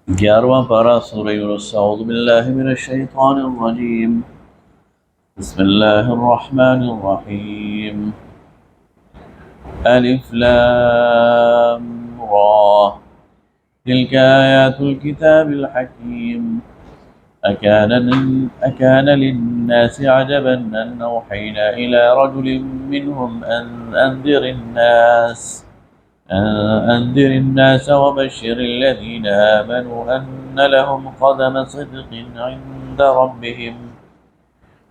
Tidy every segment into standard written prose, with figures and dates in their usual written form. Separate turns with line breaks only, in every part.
11واں پارہ سورہ یونس۔ اعوذ باللہ من الشیطان الرجیم، بسم اللہ الرحمن الرحیم۔ الف لام را تلك آیات الكتاب الحکیم۔ أكان للناس عجبا أن أوحينا إلى رجل منهم أنذر الناس وبشر الذين آمنوا أن لهم قدم صدق عند ربهم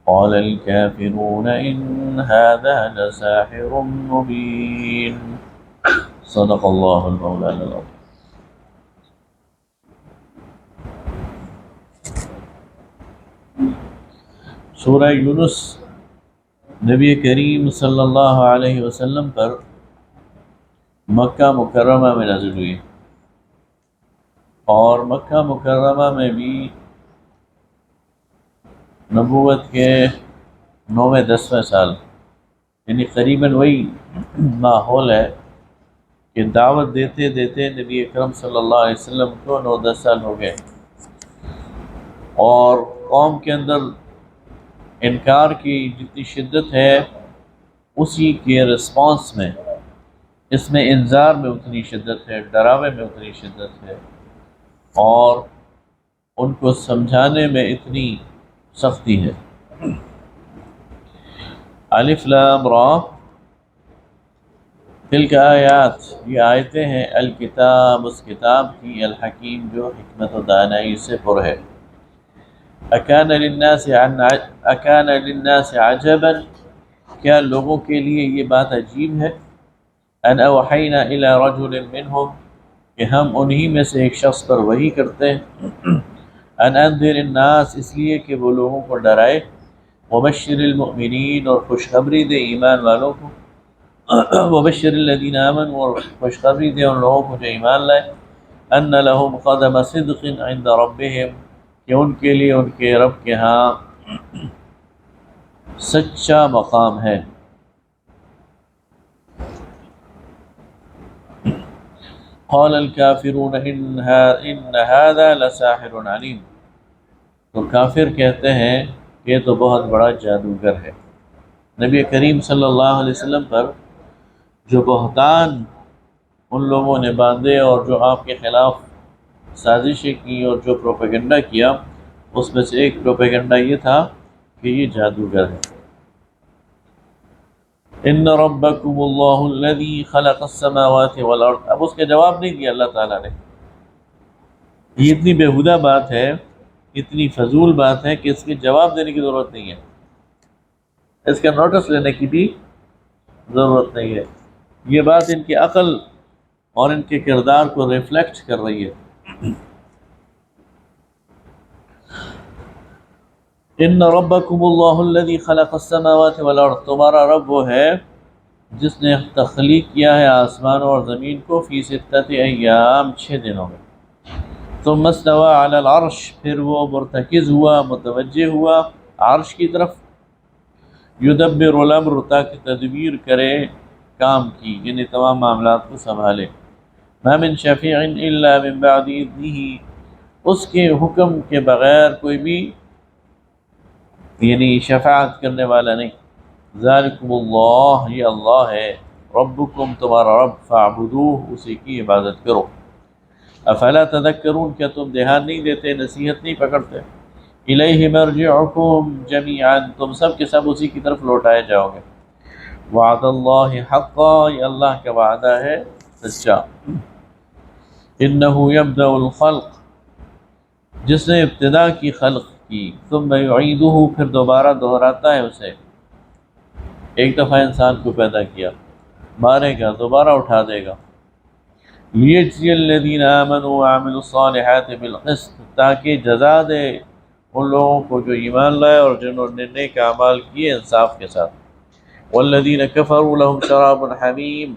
قال الكافرون إن هذا لساحر مبين۔ صدق الله المولانا العظيم۔ سورہ یونس نبی کریم صلی اللہ علیہ وسلم پر مکہ مکرمہ میں نازل ہوئی، اور مکہ مکرمہ میں بھی نبوت کے 9ویں-10ویں سال، یعنی قریباً وہی ماحول ہے کہ دعوت دیتے دیتے نبی اکرم صلی اللہ علیہ وسلم کو 9-10 سال ہو گئے، اور قوم کے اندر انکار کی جتنی شدت ہے اسی کے رسپانس میں، اس میں انذار میں اتنی شدت ہے، ڈراوے میں اتنی شدت ہے، اور ان کو سمجھانے میں اتنی سختی ہے۔ الف لام را تلک آیات، یہ آیتیں ہیں الکتاب، اس کتاب کی، الحکیم جو حکمت و دانائی سے پر ہے۔ اکان للناس عجبا، کیا لوگوں کے لیے یہ بات عجیب ہے، ان اوحینا الی رجل منہم، کہ ہم انہی میں سے ایک شخص پر وحی کرتے ہیں، ان انذر الناس، اس لیے کہ وہ لوگوں کو ڈرائے، وبشر المؤمنین، اور خوشخبری دے ایمان والوں کو، وبشر الذین آمنوا، اور خوشخبری دے ان لوگوں کو جو ایمان لائے، ان لهم قدم صدق عند ربهم، کہ ان کے لیے ان کے رب کے ہاں سچا مقام ہے۔ قال الکافرون ان هذا لساحر علیم، تو کافر کہتے ہیں کہ یہ تو بہت بڑا جادوگر ہے۔ نبی کریم صلی اللہ علیہ وسلم پر جو بہتان ان لوگوں نے باندھے اور جو آپ کے خلاف سازشیں کی اور جو پروپیگنڈا کیا، اس میں سے ایک پروپیگنڈا یہ تھا کہ یہ جادوگر ہے۔ ان ربکم اللہ الذی خلق السماوات والارض، اب اس کا جواب نہیں دیا اللہ تعالیٰ نے۔ یہ اتنی بیہودہ بات ہے، اتنی فضول بات ہے کہ اس کے جواب دینے کی ضرورت نہیں ہے، اس کا نوٹس لینے کی بھی ضرورت نہیں ہے۔ یہ بات ان کی عقل اور ان کے کردار کو ریفلیکٹ کر رہی ہے۔ ان ربکم اللہ الذی خلق السماوات والارض، تمہارا رب وہ ہے جس نے تخلیق کیا ہے آسمانوں اور زمین کو، فی 6 ایام، 6 دنوں میں، ثم استوى علی العرش، پھر وہ مرتکز ہوا، متوجہ ہوا عرش کی طرف، یدبر الامر، تاکہ تدبیر کرے کام کی، یعنی تمام معاملات کو سنبھالے، ما من شفیع الا من بعد اذنہ، اس کے حکم کے بغیر کوئی بھی یعنی شفاعت کرنے والا نہیں۔ ذالکم اللہ، یہ اللہ ہے، ربکم، تمہارا رب، فاعبدوہ، اسی کی عبادت کرو۔ افلا تذکرون، کیا تم دھیان نہیں دیتے، نصیحت نہیں پکڑتے؟ الیہ مرجعکم جمیعا، تم سب کے سب اسی کی طرف لوٹائے جاؤ گے۔ وعد اللہ حقا، یہ اللہ کا وعدہ ہے سچا۔ انہ یبدأ الخلق، جس نے ابتدا کی خلق کی، ثم یعیدہ، پھر دوبارہ دہراتا ہے اسے۔ ایک دفعہ انسان کو پیدا کیا، مارے گا، دوبارہ اٹھا دے گا۔ لیجزی الذین آمنوا وعملوا الصالحات بالقسط، تاکہ جزا دے ان لوگوں کو جو ایمان لائے اور جنہوں نے نیک اعمال کیے انصاف کے ساتھ۔ والذین کفروا لهم شراب حمیم،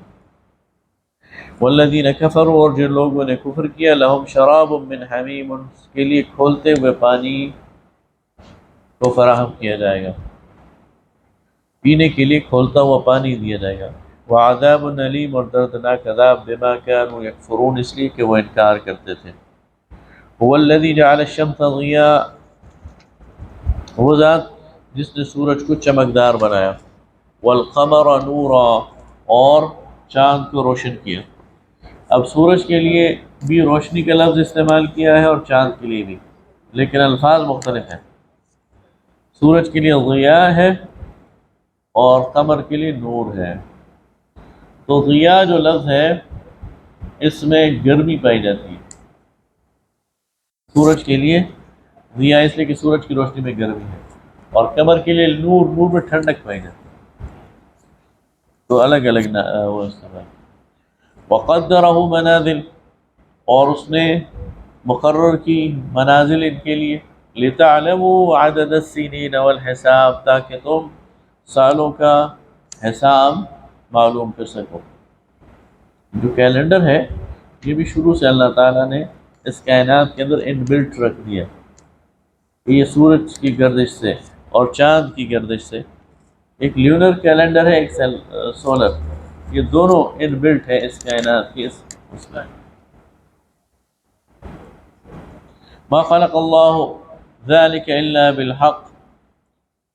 والذین کفروا، اور جن لوگوں نے کفر کیا، لهم شراب من حمیم، ان کے لیے کھولتے ہوئے پانی کو فراہم کیا جائے گا، پینے کے لیے کھولتا ہوا پانی دیا جائے گا۔ وعذاب علیم، اور دردناک عذاب، بما كانوا یکفرون، اس لیے کہ وہ انکار کرتے تھے۔ هو الذی جعل الشمس ضیاء، وہ ذات جس نے سورج کو چمکدار بنایا، والقمر نورا، اور چاند کو روشن کیا۔ اب سورج کے لیے بھی روشنی کا لفظ استعمال کیا ہے اور چاند کے لیے بھی، لیکن الفاظ مختلف ہیں۔ سورج کے لیے ضیاء ہے اور قمر کے لیے نور ہے۔ تو ضیاء جو لفظ ہے اس میں گرمی پائی جاتی ہے، سورج کے لیے ضیاء اس لیے کہ سورج کی روشنی میں گرمی ہے، اور قمر کے لیے نور، نور میں ٹھنڈک پائی جاتی ہے۔ تو الگ الگ وہ استعمال۔ وقدرہ منازل، اور اس نے مقرر کی منازل ان کے لیے، لتعلموا عدد السنین والحساب، تاکہ تم سالوں کا حساب معلوم کر سکو۔ جو کیلنڈر ہے یہ بھی شروع سے اللہ تعالیٰ نے اس کائنات کے اندر ان بلٹ رکھ دیا، یہ سورج کی گردش سے اور چاند کی گردش سے۔ ایک لیونر کیلنڈر ہے، ایک سولر، یہ دونوں ان بلٹ ہے اس کائنات کی اس میں۔ ما خلق اللہ ذلك الا بالحق،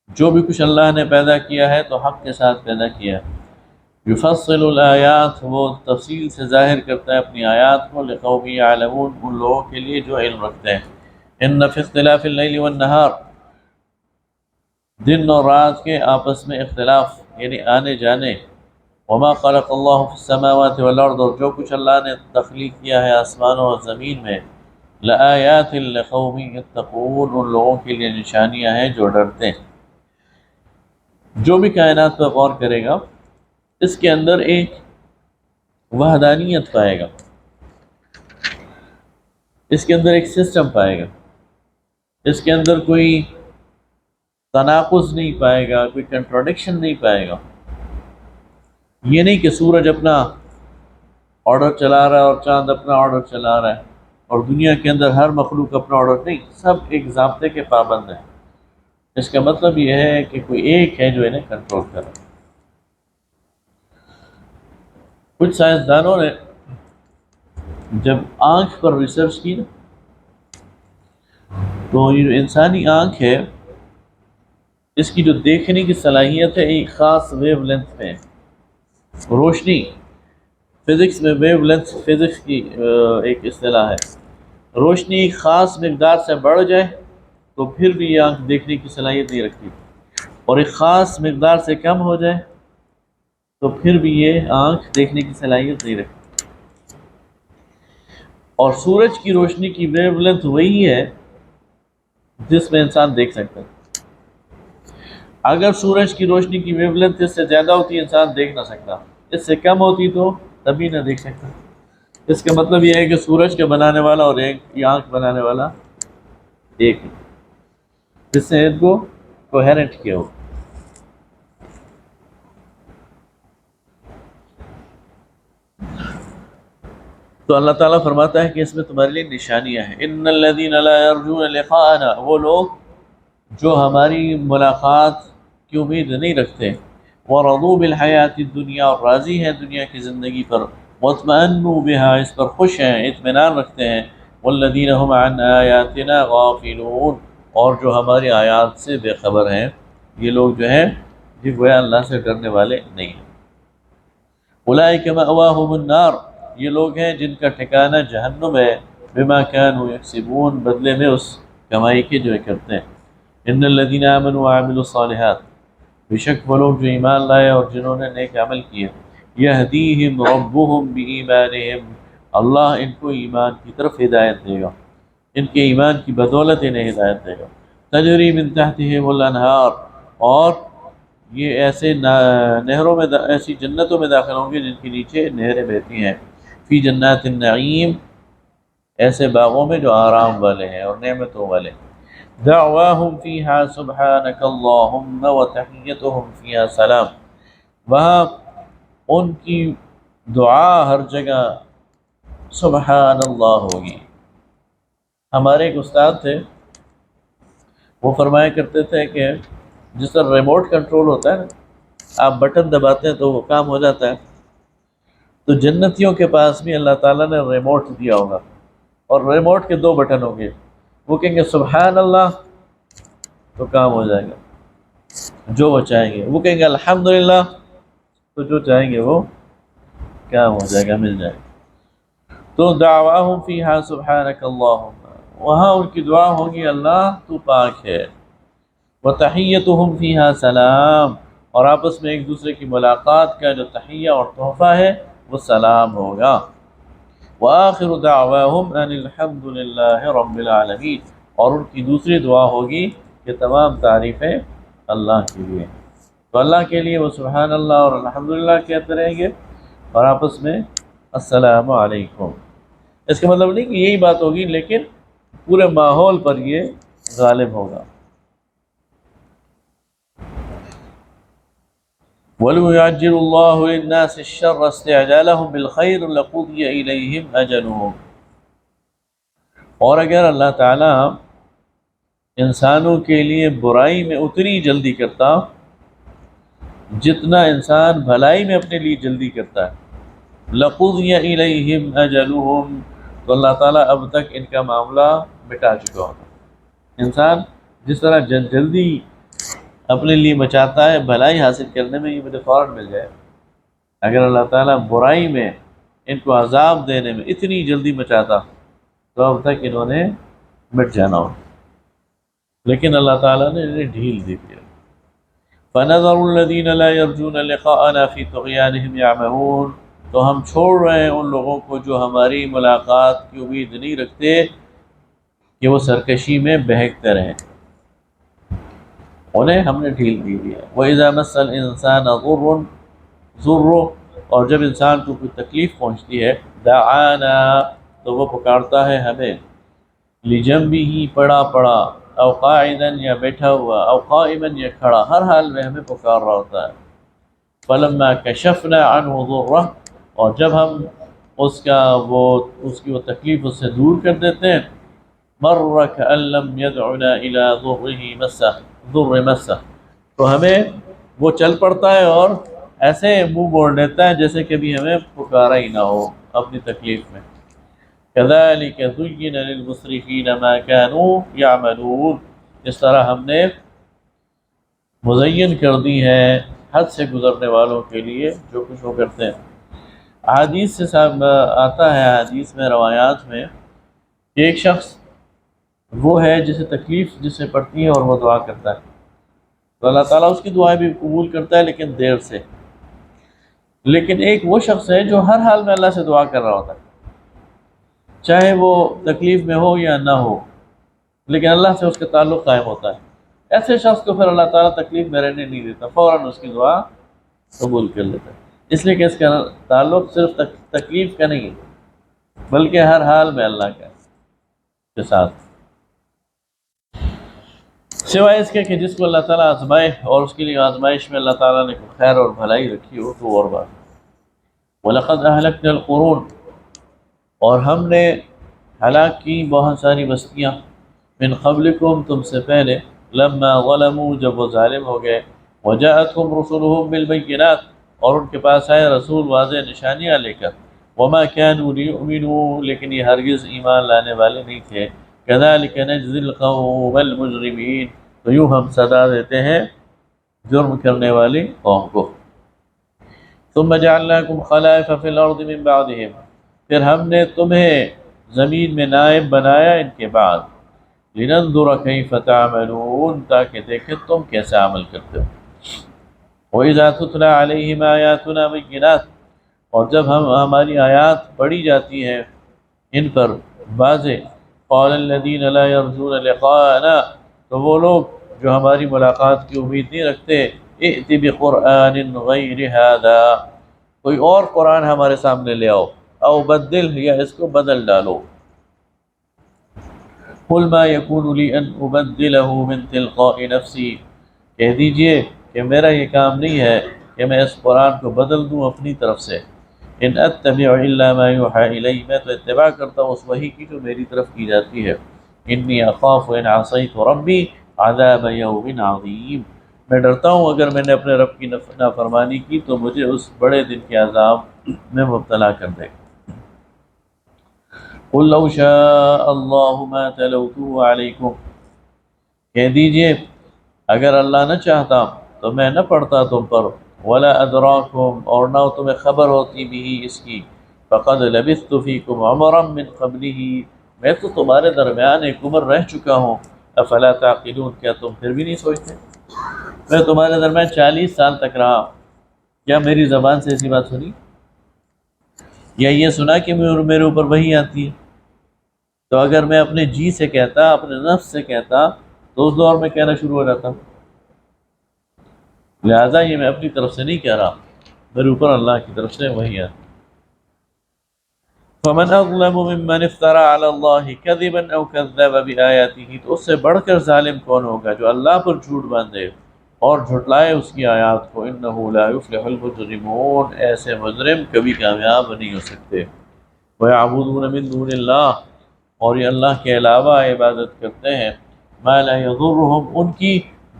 جو بھی کچھ اللہ نے پیدا کیا ہے تو حق کے ساتھ پیدا کیا ہے۔ یفصل الآیات، وہ تفصیل سے ظاہر کرتا ہے اپنی آیات کو، لقوم یعلمون، ان لوگوں کے لیے جو علم رکھتے ہیں۔ ان فی اختلاف اللیل والنہار، دن اور رات کے آپس میں اختلاف یعنی آنے جانے، وما خلق اللہ فی السماوات والارض، اور جو کچھ اللہ نے تخلیق کیا ہے آسمانوں اور زمین میں، لآیات لقوم یتقون، ان لوگوں کے لیے نشانیاں ہیں جو ڈرتے ہیں۔ جو بھی کائنات پر غور کرے گا اس کے اندر ایک وحدانیت پائے گا، اس کے اندر ایک سسٹم پائے گا، اس کے اندر کوئی تناقض نہیں پائے گا، کوئی کنٹراڈکشن نہیں پائے گا۔ یہ نہیں کہ سورج اپنا آرڈر چلا رہا ہے اور چاند اپنا آرڈر چلا رہا ہے اور دنیا کے اندر ہر مخلوق اپنا آرڈر، نہیں، سب ایک ضابطے کے پابند ہیں۔ اس کا مطلب یہ ہے کہ کوئی ایک ہے جو انہیں کنٹرول کر رہا ہے۔ کچھ سائنسدانوں نے جب آنکھ پر ریسرچ کی نا، تو یہ جو انسانی آنکھ ہے اس کی جو دیکھنے کی صلاحیت ہے ایک خاص ویو لینتھ میں ہے۔ روشنی، فزکس میں ویو لینتھ فزکس کی ایک اصطلاح ہے، روشنی ایک خاص مقدار سے بڑھ جائے تو پھر بھی یہ آنکھ دیکھنے کی صلاحیت نہیں رکھتی، اور ایک خاص مقدار سے کم ہو جائے تو پھر بھی یہ آنکھ دیکھنے کی صلاحیت نہیں رکھتی۔ اور سورج کی روشنی کی ویو لینتھ وہی ہے جس میں انسان دیکھ سکتا ہے۔ اگر سورج کی روشنی کی ویو لینتھ اس سے زیادہ ہوتی انسان دیکھ نہ سکتا، اس سے کم ہوتی تو تبھی نہ دیکھ سکتا۔ اس کا مطلب یہ ہے کہ سورج کا بنانے والا اور ایک یہ آنکھ بنانے والا ایک ہے، جس سے ان کو کوہیرنٹ کیا ہو۔ تو اللہ تعالیٰ فرماتا ہے کہ اس میں تمہارے لیے نشانیاں ہیں۔ ان الذین لا یرجون لقاءنا، وہ لوگ جو ہماری ملاقات کی امید نہیں رکھتے، ورضوا بالحیات الدنیا، اور راضی ہیں دنیا کی زندگی پر، واطمأنوا بها، اس پر خوش ہیں، اطمینان رکھتے ہیں، والذین هم عن آیاتنا غافلون، اور جو ہماری آیات سے بے خبر ہیں، یہ لوگ جو ہیں یہ گویا اللہ سے ڈرنے والے نہیں ہیں۔ اولئک مأواہم النار، یہ لوگ ہیں جن کا ٹھکانہ جہنم ہے، بما كانوا یکسبون، بدلے میں اس کمائی کے جو کرتے ہیں۔ ان الذین آمنوا وعملوا الصالحات، بے شک وہ لوگ جو ایمان لائے اور جنہوں نے نیک عمل کیے، یہدیہم ربہم بایمانہم، اللہ ان کو ایمان کی طرف ہدایت دے گا، ان کے ایمان کی بدولت انہیں ہدایت دے گا۔ تجری من تحتہم الانہار، اور یہ ایسے نہروں میں ایسی جنتوں میں داخل ہوں گے جن کے نیچے نہریں بہتی ہیں، فی جنات النعیم، ایسے باغوں میں جو آرام والے ہیں اور نعمتوں والے۔ دعواہم فیہا سبحانک اللہم وتحیتہم فیہا سلام، وہاں ان کی دعا ہر جگہ سبحان اللہ ہوگی۔ ہمارے ایک استاد تھے، وہ فرمایا کرتے تھے کہ جس طرح ریموٹ کنٹرول ہوتا ہے نا، آپ بٹن دباتے ہیں تو وہ کام ہو جاتا ہے، تو جنتیوں کے پاس بھی اللہ تعالیٰ نے ریموٹ دیا ہوگا، اور ریموٹ کے 2 بٹن ہوں گے، وہ کہیں گے سبحان اللہ تو کام ہو جائے گا جو وہ چاہیں گے، وہ کہیں گے الحمدللہ تو جو چاہیں گے وہ کام ہو جائے گا، مل جائے گا۔ تو دعواہم فیہا سبحانک اللہم، وہاں ان کی دعا ہوگی اللہ تو پاک ہے، وتحیتہم فیہا سلام، اور آپس میں ایک دوسرے کی ملاقات کا جو تحیہ اور تحفہ ہے وہ سلام ہوگا۔ وآخر دعواہم ان الحمد للہ رب العالمین، اور ان کی دوسری دعا ہوگی کہ تمام تعریفیں اللہ کے لیے، تو اللہ کے لیے وہ سبحان اللہ اور الحمدللہ کہتے رہیں گے، اور آپس میں السلام علیکم۔ اس کا مطلب نہیں کہ یہی بات ہوگی، لیکن پورے ماحول پر یہ غالب ہوگا۔ وَلَوْ يُعَجِّلُ اللَّهُ لِلنَّاسِ الشَّرَّ اسْتِعْجَالَهُم بِالْخَيْرِ لَقُضِيَ إِلَيْهِمْ أَجَلُهُمْ، اور اگر اللہ تعالیٰ انسانوں کے لیے برائی میں اتنی جلدی کرتا جتنا انسان بھلائی میں اپنے لیے جلدی کرتا ہے، لَقُضِيَ إِلَيْهِمْ أَجَلُهُمْ، تو اللہ تعالیٰ اب تک ان کا معاملہ مٹا چکا ہوتا۔ انسان جس طرح جلدی اپنے لیے مچاتا ہے بھلائی حاصل کرنے میں، یہ مجھے فوراً مل جائے، اگر اللہ تعالیٰ برائی میں ان کو عذاب دینے میں اتنی جلدی مچاتا تو اب تک انہوں نے مٹ جانا ہو، لیکن اللہ تعالیٰ نے انہیں ڈھیل دی تھی۔ فَنَذَرُ الَّذِينَ لَا يَرْجُونَ لِقَاءَنَا فِي طُغْيَانِهِمْ يَعْمَهُونَ، تو ہم چھوڑ رہے ہیں ان لوگوں کو جو ہماری ملاقات کی امید نہیں رکھتے کہ وہ سرکشی میں بہکتے رہیں، انہیں ہم نے ڈھیل دی ہے۔ وَإِذَا مَسَّ الْإِنسَانَ ضُرٌّ، اور جب انسان کو کوئی تکلیف پہنچتی ہے، دعانا، تو وہ پکارتا ہے ہمیں، لِجَنبِهِ، پڑا پڑا، او قاعداً، یا بیٹھا ہوا، او قائماً، یا کھڑا، ہر حال میں ہمیں پکار رہا ہوتا ہے۔ فَلَمَّا كَشَفْنَا عَنْهُ ضُرَّهُ، اور جب ہم اس کی وہ تکلیف اس سے دور کر دیتے ہیں، مَرَّ كَأَن لَّمْ يَدْعُنَا إِلَىٰ ضُرٍّ مَسَّهُ، تو ہمیں وہ چل پڑتا ہے اور ایسے منہ موڑ لیتا ہے جیسے کبھی ہمیں پکارا ہی نہ ہو اپنی تکلیف میں۔ كَذَلِكَ زُيِّنَ لِلْمُسْرِفِينَ مَا كَانُوا يَعْمَلُونَ، اس طرح ہم نے مزین کر دی ہے حد سے گزرنے والوں کے لیے جو کچھ وہ کرتے ہیں۔ احادیث سے آتا ہے، حدیث میں، روایات میں، کہ ایک شخص وہ ہے جسے تکلیف جس سے پڑتی ہے اور وہ دعا کرتا ہے تو اللہ تعالیٰ اس کی دعائیں بھی قبول کرتا ہے، لیکن دیر سے۔ لیکن ایک وہ شخص ہے جو ہر حال میں اللہ سے دعا کر رہا ہوتا ہے، چاہے وہ تکلیف میں ہو یا نہ ہو، لیکن اللہ سے اس کا تعلق قائم ہوتا ہے۔ ایسے شخص کو پھر اللہ تعالیٰ تکلیف میں رہنے نہیں دیتا، فوراً اس کی دعا قبول کر لیتا ہے، اس لیے کہ اس کا تعلق صرف تکلیف کا نہیں ہے بلکہ ہر حال میں اللہ کے ساتھ، سوائے اس کے کہ جس کو اللہ تعالیٰ آزمائے اور اس کے لیے آزمائش میں اللہ تعالیٰ نے خیر اور بھلائی رکھی ہو تو اور بات۔ وَلَقَدْ أَهْلَكْنَا الْقُرُونَ، اور ہم نے ہلاک کی بہت ساری بستیاں، من قبلکم، تم سے پہلے، لما ظلموا، جب وہ ظالم ہو گئے، وجاءتهم رسلهم بالبینات، اور ان کے پاس آئے رسول واضح نشانیاں لے کر، وما كانوا ليؤمنوا، لیکن یہ ہرگز ایمان لانے والے نہیں تھے، كذلك نجزي القوم المجرمين، تو یوں ہم سزا دیتے ہیں جرم کرنے والی قوم کو۔ ثم جعلناكم خلائف في الارض من بعدهم، پھر ہم نے تمہیں زمین میں نائب بنایا ان کے بعد، لننظر كيف تعملون، تاکہ دیکھیں تم کیسے عمل کرتے ہو۔ وإذا تتلى عليهم آياتنا بينات، اور جب ہماری آیات پڑھی جاتی ہیں ان پر واضح، قال الذين لا يرجون لقاءنا، تو وہ لوگ جو ہماری ملاقات کی امید نہیں رکھتے، ائت بقرآن غیر هذا، کوئی اور قرآن ہمارے سامنے لے آؤ، او بدل، یا اس کو بدل ڈالو۔ قل ما يكون لي ان ابدله من تلقاء نفسي، کہہ دیجئے کہ میرا یہ کام نہیں ہے کہ میں اس قرآن کو بدل دوں اپنی طرف سے، ان اتبع الا ما يوحى الی، میں تو اتباع کرتا ہوں اس وحی کی جو میری طرف کی جاتی ہے، انی اخاف ان عصیت ربی عذاب یوم عظیم، میں ڈرتا ہوں اگر میں نے اپنے رب کی نافرمانی کی تو مجھے اس بڑے دن کے عذاب میں مبتلا کر دے گا۔ قل لو شاء اللہ ما تلوتوه علیکم، کہہ دیجئے اگر اللہ نہ چاہتا تو میں نہ پڑھتا تم پر، ولا ادراکم، اور نہ تمہیں خبر ہوتی بھی اس کی، فقد لبثت فیکم عمرا من قبلہ، میں تو تمہارے درمیان ایک عمر رہ چکا ہوں، افلا تعقلون، کیا تم پھر بھی نہیں سوچتے؟ میں تمہارے درمیان 40 سال تک رہا، کیا میری زبان سے ایسی بات سنی؟ یا یہ سنا کہ میرے اوپر وحی آتی ہے؟ تو اگر میں اپنے جی سے کہتا، اپنے نفس سے کہتا، تو اس دور میں کہنا شروع ہو جاتا. لہذا یہ میں اپنی طرف سے نہیں کہہ رہا، میرے اوپر اللہ کی طرف سے وحی آتی. فمن اظلم ممن افترى على الله كذبا او كذب بآياته، تو اس سے بڑھ کر ظالم کون ہوگا جو اللہ پر جھوٹ باندھے اور جھٹلائے اس کی آیات کو. انه لا يفلح المجرمون، ایسے مجرم کبھی کامیاب نہیں ہو سکتے. ويعبدون من دون اللہ، اور یہ اللہ کے علاوہ عبادت کرتے ہیں، ما لا يضرهم، ان کی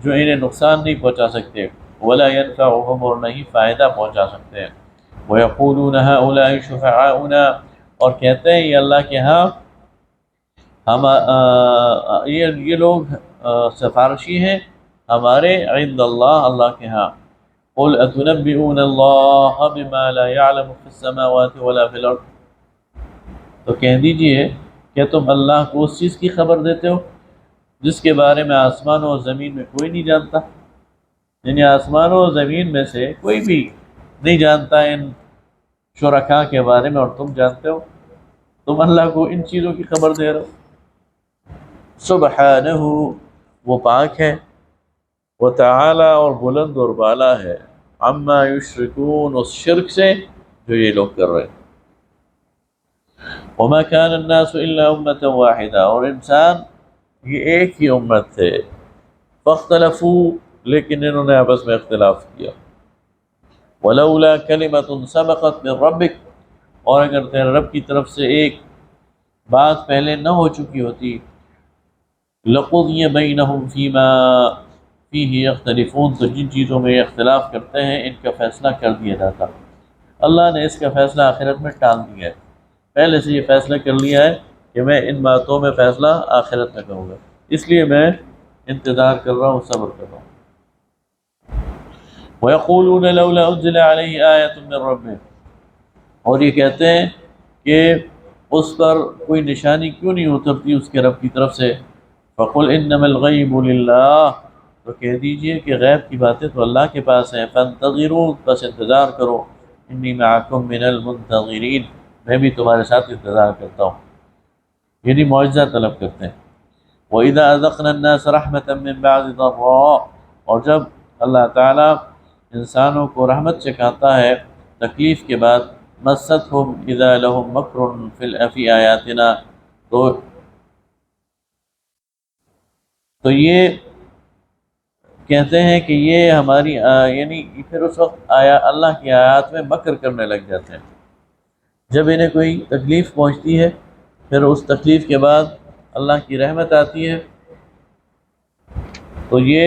جو انہیں نقصان نہیں پہنچا سکتے، ولا ينفعهم، اور نہیں فائدہ پہنچا سکتے ہیں. ويقولون هؤلاء شفعاؤنا، اور کہتے ہیں یہ اللہ کے ہاں ہم یہ لوگ سفارشی ہیں ہمارے، عند اللہ، اللہ کے ہاں. قل اتنبئون اللہ بما لا يعلم في السماوات ولا في الارض، تو کہہ دیجئے کہ تم اللہ کو اس چیز کی خبر دیتے ہو جس کے بارے میں آسمان و زمین میں کوئی نہیں جانتا، یعنی آسمان و زمین میں سے کوئی بھی نہیں جانتا ان شرکاء کے بارے میں، اور تم جانتے ہو، تم اللہ کو ان چیزوں کی خبر دے رہے ہو. سبحانہ، وہ پاک ہے، وہ تعالی، اور بلند اور بالا ہے، عما یشرکون، اس شرک سے جو یہ لوگ کر رہے ہیں. وما كان الناس الا امة واحدہ، اور انسان یہ ایک ہی امت تھے. فاختلفوا، لیکن انہوں نے آپس میں اختلاف کیا. ولولا كلمة سبقت من ربك، اور اگر تیرے رب کی طرف سے ایک بات پہلے نہ ہو چکی ہوتی، لقضی بینہم فیما فیہ یختلفون، تو جن چیزوں میں اختلاف کرتے ہیں ان کا فیصلہ کر دیا جاتا. اللہ نے اس کا فیصلہ آخرت میں ٹال دیا ہے، پہلے سے یہ فیصلہ کر لیا ہے کہ میں ان باتوں میں فیصلہ آخرت میں کروں گا، اس لیے میں انتظار کر رہا ہوں، صبر کر رہا ہوں. وَيَقُولُونَ لَوْلَا أُنزِلَ عَلَيْهِ آيَةٌ مِّن رَّبِّهِ، اور یہ کہتے ہیں کہ اس پر کوئی نشانی کیوں نہیں اترتی اس کے رب کی طرف سے. فَقُلْ إِنَّمَا الْغَيْبُ لِلَّهِ، تو کہہ دیجئے کہ غیب کی باتیں تو اللہ کے پاس ہیں. فَانتَظِرُوا، بس انتظار کرو. إِنِّي مَعَكُم مِّنَ الْمُنتَظِرِينَ، میں بھی تمہارے ساتھ انتظار کرتا ہوں، یعنی معجزہ طلب کرتے ہیں. وَإِذَا أَذَقْنَا النَّاسَ رَحْمَةً مِّن بَعْدِ ضَرَّاءٍ، اور جب اللہ تعالیٰ انسانوں کو رحمت چکھاتا ہے تکلیف کے بعد، مَسَّتْهُمْ إِذَا لَهُمْ مَكْرٌ فِي آيَاتِنَا، تو یہ کہتے ہیں کہ یہ ہماری یعنی پھر اس وقت اللہ کی آیات میں مکر کرنے لگ جاتے ہیں. جب انہیں کوئی تکلیف پہنچتی ہے، پھر اس تکلیف کے بعد اللہ کی رحمت آتی ہے، تو یہ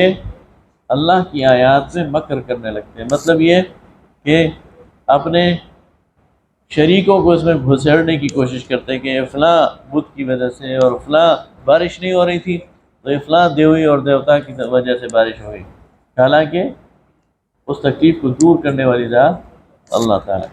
اللہ کی آیات میں مکر کرنے لگتے ہیں. مطلب یہ کہ اپنے شریکوں کو اس میں گھسیڑنے کی کوشش کرتے ہیں کہ فلاں بت کی وجہ سے اور فلاں بارش نہیں ہو رہی تھی تو یہ فلاں دیوی اور دیوتا کی وجہ سے بارش ہوئی، حالانکہ اس تکلیف کو دور کرنے والی ذات اللہ تعالیٰ.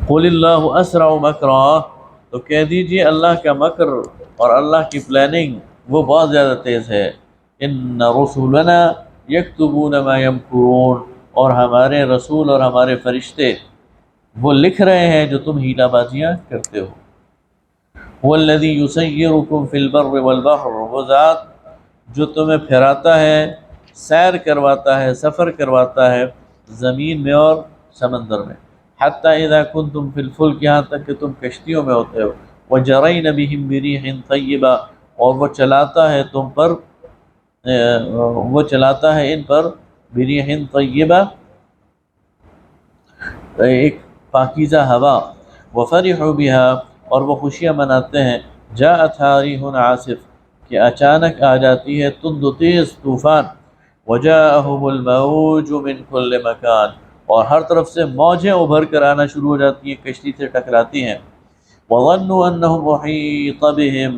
قل اللہ اسرع مکرا، تو کہہ دیجئے اللہ کا مکر اور اللہ کی پلاننگ وہ بہت زیادہ تیز ہے. ان رسولنا یکتبون ما یمکرون، اور ہمارے رسول اور ہمارے فرشتے وہ لکھ رہے ہیں جو تم ہیلہ بازیاں کرتے ہو. والذی یسیرکم فی البر والبحر، وہ ذات جو تمہیں پھراتا ہے، سیر کرواتا ہے، سفر کرواتا ہے زمین میں اور سمندر میں. حتی اذا کنتم فی الفلک، یہاں تک کہ تم کشتیوں میں ہوتے ہو. وجرین بہم بریح طیبہ، اور وہ چلاتا ہے تم پر وہ چلاتا ہے ان پر بریح طیبہ، ایک پاکیزہ ہوا. وفرحوا بها، اور وہ خوشیاں مناتے ہیں. جاءت ریح عاصف، کہ اچانک آ جاتی ہے تند و تیز طوفان. وجاءهم الموج من كل مكان، اور ہر طرف سے موجیں ابھر کر آنا شروع ہو جاتی ہیں، کشتی سے ٹکراتی ہیں۔ وظنوا انهم احيط بهم،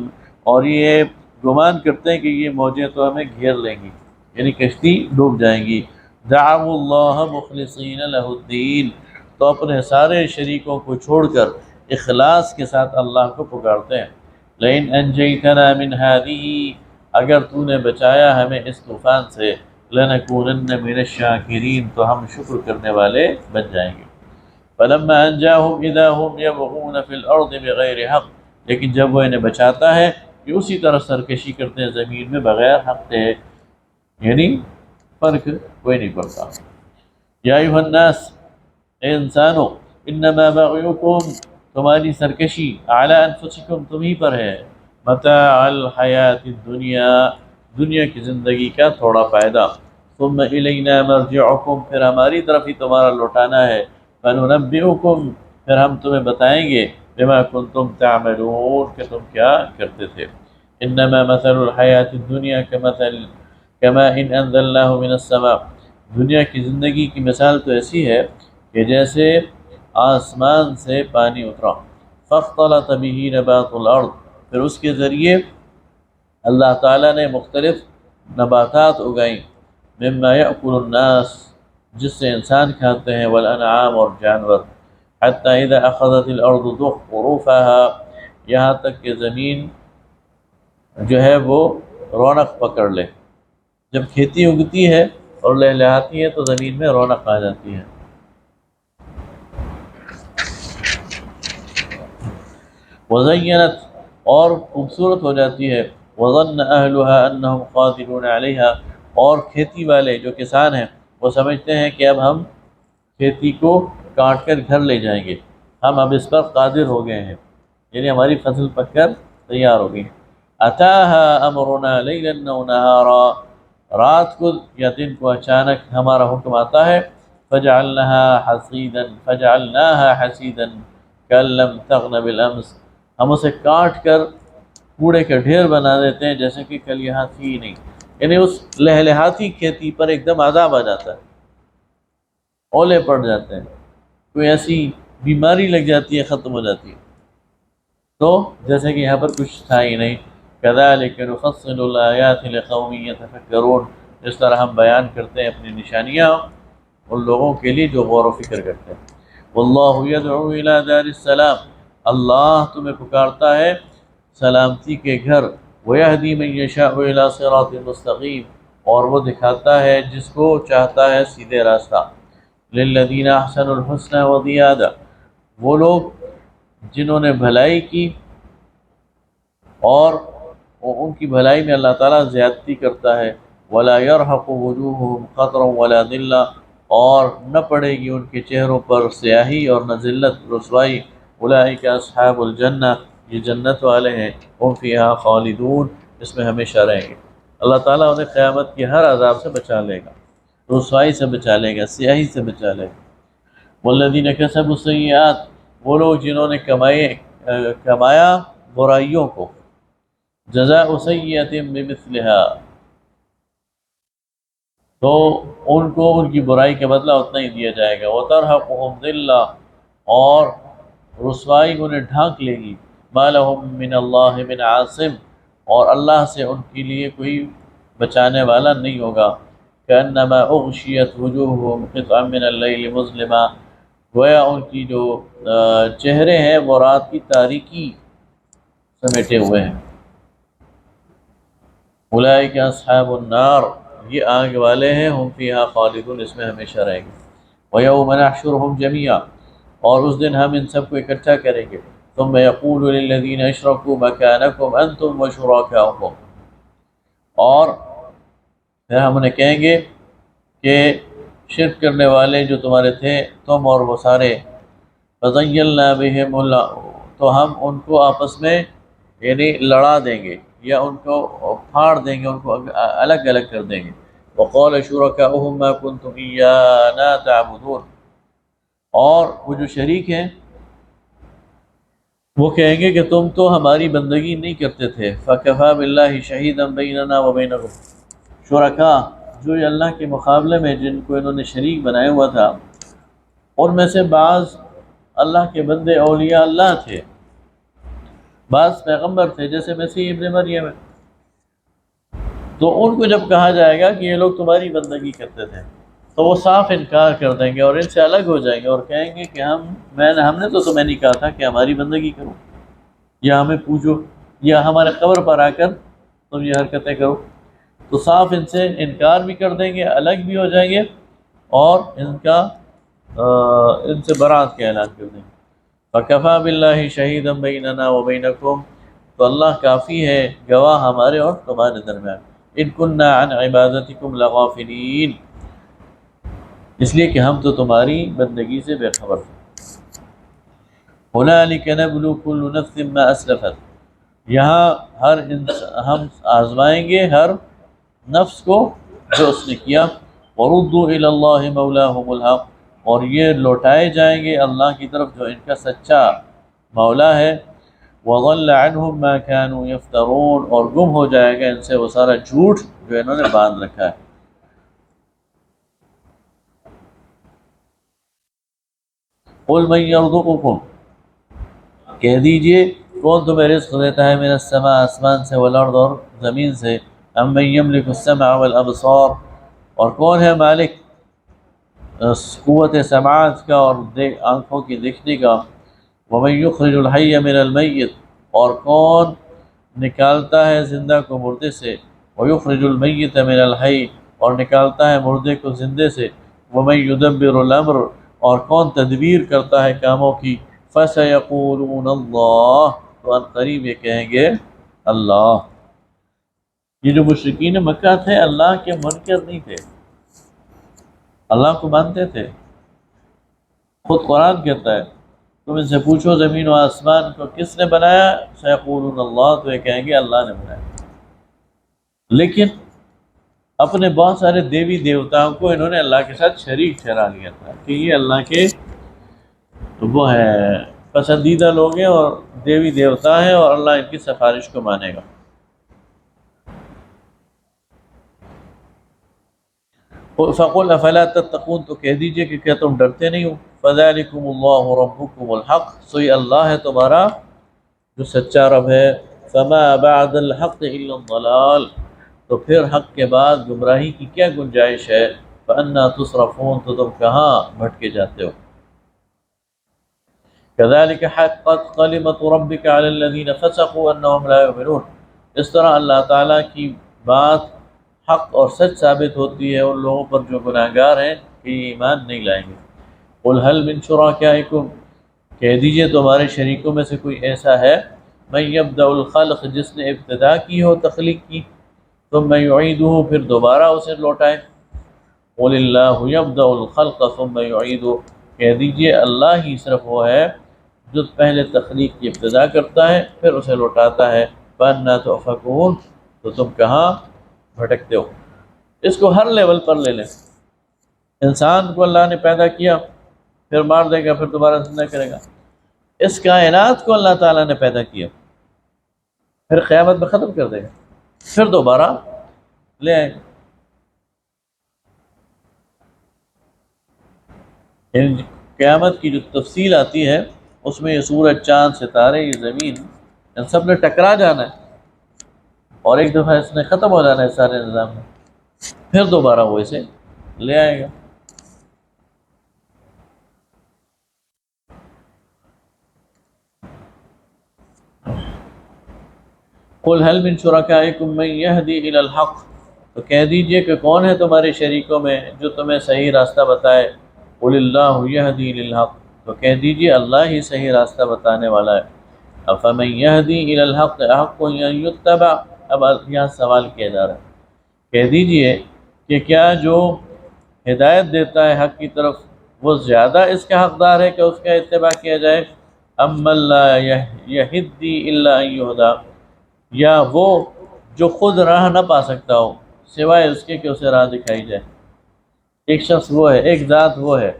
اور یہ گمان کرتے ہیں کہ یہ موجیں تو ہمیں گھیر لیں گی، یعنی کشتی ڈوب جائیں گی۔ دعوا اللہ مخلصین له الدین، تو اپنے سارے شریکوں کو چھوڑ کر اخلاص کے ساتھ اللہ کو پکارتے ہیں۔ لئن انجیتنا من هذه، اگر تو نے بچایا ہمیں اس طوفان سے، لنکونن من الشاکرین، تو ہم شکر کرنے والے بن جائیں گے۔ فلما انجاهم اذا هم يبغون في الارض بغیر حق، لیکن جب وہ انہیں بچاتا ہے کہ اسی طرح سرکشی کرتے ہیں زمین میں بغیر حق کے، یعنی فرق کوئی نہیں پڑتا۔ یا ایھا الناس، اے انسانو، انما بغیکم، تمہاری سرکشی، اعلی انفسکم، تمہیں پر ہے، متاع الحیات الدنیا، دنیا کی زندگی کا تھوڑا فائدہ، ثم الینا مرجعکم، پھر ہماری طرف ہی تمہارا لوٹانا ہے، فننبئکم، پھر ہم تمہیں بتائیں گے، بما کنتم تعملون، کہ تم کیا کرتے تھے۔ انما مثل الحیات الدنیا کما ان انزلناہ من السماء، دنیا کی زندگی کی مثال تو ایسی ہے کہ جیسے آسمان سے پانی اترا، فاختلط به نبات الارض، پھر اس کے ذریعے اللہ تعالیٰ نے مختلف نباتات اگائیں، مما یأکل الناس، جس سے انسان کھاتے ہیں، والانعام، اور جانور، حتی اذا اخذت الارض زخرفها، یہاں تک کہ زمین جو ہے وہ رونق پکڑ لے، جب کھیتی اگتی ہے اور لہلہاتی ہے تو زمین میں رونق آ جاتی ہے۔ وزینت، اور خوبصورت ہو جاتی ہے، وظن اہلها انہم قادرون علیہا، اور کھیتی والے جو کسان ہیں وہ سمجھتے ہیں کہ اب ہم کھیتی کو کاٹ کر گھر لے جائیں گے، ہم اب اس پر قادر ہو گئے ہیں، یعنی ہماری فصل پک کر تیار ہو گئی۔ اتاها امرنا لیلا او نہارا، رات کو یا دن کو اچانک ہمارا حکم آتا ہے، فجعلناها حسیدا کأن لم تغن بالامس، ہم اسے کاٹ کر کوڑے کا ڈھیر بنا دیتے ہیں جیسے کہ کل یہاں تھی ہی نہیں، یعنی اس لہلہاتی کھیتی پر ایک دم عذاب آ جاتا ہے، اولے پڑ جاتے ہیں، کوئی ایسی بیماری لگ جاتی ہے، ختم ہو جاتی ہے، تو جیسے کہ یہاں پر کچھ تھا ہی نہیں۔ كذلك نفصل الآيات لقوم يتفكرون، اس طرح ہم بیان کرتے ہیں اپنی نشانیاں ان لوگوں کے لیے جو غور و فکر کرتے ہیں۔ واللہ يدعو الى دار السلام، اللہ تمہیں پکارتا ہے سلامتی کے گھر، ويهدي من يشاء الى صراط مستقیم، اور وہ دکھاتا ہے جس کو چاہتا ہے سیدھے راستہ۔ للذین احسنوا الحسنى وزیادہ، وہ لوگ جنہوں نے بھلائی کی اور ان کی بھلائی میں اللہ تعالیٰ زیادتی کرتا ہے، ولا يرهق وجوههم قطر ولا ذلہ، اور نہ پڑے گی ان کے چہروں پر سیاہی اور نہ ذلت رسوائی۔ اولئک اصحاب الجنہ، یہ جنت والے ہیں، ہم فیہا خالدون، اس میں ہمیشہ رہیں گے۔ اللہ تعالیٰ انہیں قیامت کے ہر عذاب سے بچا لے گا، رسوائی سے بچا لے گا، سیاہی سے بچا لے گا۔ والذین کسبوا السیئات، وہ لوگ جنہوں نے کمایا برائیوں کو، جزاء سیئۃ بمثلها، تو ان کو ان کی برائی کا بدلہ اتنا ہی دیا جائے گا۔ وترہقہم ذلہ، اور رسوائی انہیں ڈھانک لے گی۔ ما لہم من اللہ من عاصم، اور اللہ سے ان کے لیے کوئی بچانے والا نہیں ہوگا۔ کأنما اغشیت وجوہہم قطعا من اللیل مظلما، گویا ان کی جو چہرے ہیں وہ رات کی تاریکی سمیٹے ہوئے ہیں۔ اولئک اصحاب النار، یہ آگ والے ہیں، ہم فیہا خالدون، اس میں ہمیشہ رہیں گے۔ ویوم نحشرہم جمیعا، اور اس دن ہم ان سب کو اکٹھا کریں گے۔ ثم یقول للذین اشرکوا مکانکم انتم وشرکاؤکم، اور پھر ہم انہیں کہیں گے کہ شرک کرنے والے جو تمہارے تھے، تم اور وہ سارے، فزیلنا بہم اللہ، تو ہم ان کو آپس میں یعنی لڑا دیں گے یا ان کو پھاڑ دیں گے، ان کو الگ الگ کر دیں گے۔ وقال شرکاؤہم ما کنتم ایانا تعبدون، اور وہ جو شریک ہیں وہ کہیں گے کہ تم تو ہماری بندگی نہیں کرتے تھے۔ فکفی باللہ شہیدا بیننا وبینکم، شرکا جو یہ اللہ کے مقابلے میں جن کو انہوں نے شریک بنایا ہوا تھا، ان میں سے بعض اللہ کے بندے اولیاء اللہ تھے، بعض پیغمبر تھے جیسے مسیح ابن مریم ہے، تو ان کو جب کہا جائے گا کہ یہ لوگ تمہاری بندگی کرتے تھے تو وہ صاف انکار کر دیں گے اور ان سے الگ ہو جائیں گے اور کہیں گے کہ ہم نے تو تمہیں نہیں کہا تھا کہ ہماری بندگی کرو یا ہمیں پوچھو یا ہمارے قبر پر آ کر تم یہ حرکتیں کرو۔ تو صاف ان سے انکار بھی کر دیں گے، الگ بھی ہو جائیں گے اور ان سے برات کا اعلان کر دیں گے۔ فَكَفَى بِاللَّهِ شَهِيدًا بَيْنَنَا وَبَيْنَكُمْ، تو اللہ کافی ہے گواہ ہمارے اور تمہارے درمیان، ان كُنَّا عَنْ عِبَادَتِكُمْ لَغَافِلِينَ، اس لیے کہ ہم تو تمہاری بندگی سے بے خبر تھے۔ هُنَالِكَ نَبْلُو كُلُّ نَفْسٍ مَا أَسْلَفَتْ، یہاں ہم آزمائیں گے ہر نفس کو جو اس نے کیا۔ وَرُدُّوا إِلَى اللَّهِ مَوْلَاهُمُ الْحَقِّ، اور یہ لوٹائے جائیں گے اللہ کی طرف جو ان کا سچا مولا ہے۔ وَضَلَّ عَنْهُمْ مَا كَانُوا يَفْتَرُونَ، اور گم ہو جائے گا ان سے وہ سارا جھوٹ جو انہوں نے باندھ رکھا ہے۔ قُلْ مَن يَرْزُقُكُمْ، کہہ دیجئے کون تمہیں رزق دیتا ہے، من السماء آسمان سے، والارض اور زمین سے، امن یملک السمع والابصار، اور کون ہے مالک قوت سماعت کا اور آنکھوں کی دیکھنے کا، ومن یخرج الحی من المیت، اور کون نکالتا ہے زندہ کو مردے سے، ویخرج المیت من الحی، اور نکالتا ہے مردے کو زندے سے، ومن یدبر الامر، اور کون تدبیر کرتا ہے کاموں کی، فَسَيَقُولُونَ اللَّهُ، تو ان قریب یہ کہیں گے اللہ۔ یہ جو مشرکین مکہ تھے اللہ کے منکر نہیں تھے، اللہ کو مانتے تھے۔ خود قرآن کہتا ہے تم ان سے پوچھو زمین و آسمان کو کس نے بنایا، سیقولون اللہ، تو یہ کہیں گے اللہ نے بنایا۔ لیکن اپنے بہت سارے دیوی دیوتاؤں کو انہوں نے اللہ کے ساتھ شریک ٹھہرا لیا تھا کہ یہ اللہ کے وہ ہے پسندیدہ لوگ ہیں اور دیوی دیوتا ہیں اور اللہ ان کی سفارش کو مانے گا۔ فَقُلْ أَفَلَا تَتَّقُونَ، تو کہہ دیجئے کہ کیا تم ڈرتے نہیں ہو۔ فَذَلِكُمُ اللَّهُ رَبُّكُمُ الْحَقُّ، سو یہ اللہ ہے تمہارا جو سچا رب ہے۔ فَمَا بَعْدَ الْحَقِّ إِلَّا الضَّلَالُ، تو پھر حق کے بعد گمراہی کی کیا گنجائش ہے۔ فَأَنَّا تُصْرَفُونَ، تو تم کہاں بھٹکے جاتے ہو۔ كَذَلِكَ حَقَّتْ كَلِمَةُ رَبِّكَ عَلَى الَّذِينَ فَسَقُوا أَنَّهُمْ لَا يُؤْمِنُونَ، اس طرح اللہ تعالیٰ کی بات حق اور سچ ثابت ہوتی ہے ان لوگوں پر جو گناہ گار ہیں کہ یہ ایمان نہیں لائیں گے۔ قُلْ هَلْ مِن شُرَكَائِكُمْ، کہہ دیجئے تمہارے شریکوں میں سے کوئی ایسا ہے، مَن يَبْدَأُ الْخَلْقَ، جس نے ابتدا کی ہو تخلیق کی، ثُمَّ يُعِيدُهُ، پھر دوبارہ اسے لوٹائے۔ قُلِ اللَّهُ يَبْدَأُ الْخَلْقَ ثُمَّ يُعِيدُهُ، کہہ دیجئے اللہ ہی صرف وہ ہے جو پہلے تخلیق کی ابتدا کرتا ہے پھر اسے لوٹاتا ہے۔ فَأَنَّىٰ تُؤْفَكُونَ، تو تم کہاں بھٹکتے ہو۔ اس کو ہر لیول پر لے لیں۔ انسان کو اللہ نے پیدا کیا، پھر مار دے گا، پھر دوبارہ زندہ کرے گا۔ اس کائنات کو اللہ تعالیٰ نے پیدا کیا، پھر قیامت میں ختم کر دے گا، پھر دوبارہ لے آئے گا۔ قیامت کی جو تفصیل آتی ہے اس میں یہ سورج، چاند، ستارے، یہ زمین، ان سب نے ٹکرا جانا ہے اور ایک دفعہ اس نے ختم ہو جانا ہے سارے نظام میں، پھر دوبارہ وہ اسے لے آئے گا۔ قُلْ هَلْ مِن شُرَكَائِكُم مَّن يَهْدِي إِلَى الْحَقِّ، تو کہہ دیجئے کہ کون ہے تمہارے شریکوں میں جو تمہیں صحیح راستہ بتائے۔ قُلِ اللَّهُ يَهْدِي لِلْحَقِّ، تو کہہ دیجئے اللہ ہی صحیح راستہ بتانے والا ہے۔ أَفَمَن يَهْدِي إِلَى الْحَقِّ أَحَقُّ أَن يُتَّبَعَ، اب یہاں سوال کیا جا رہا ہے، کہہ دیجئے کہ کیا جو ہدایت دیتا ہے حق کی طرف وہ زیادہ اس کا حقدار ہے کہ اس کا اتباع کیا جائے، أَمَّن لَّا يَهِدِّي إِلَّا أَن يُهْدَىٰ، یا وہ جو خود راہ نہ پا سکتا ہو سوائے اس کے کہ اسے راہ دکھائی جائے۔ ایک شخص وہ ہے، ایک ذات وہ ہے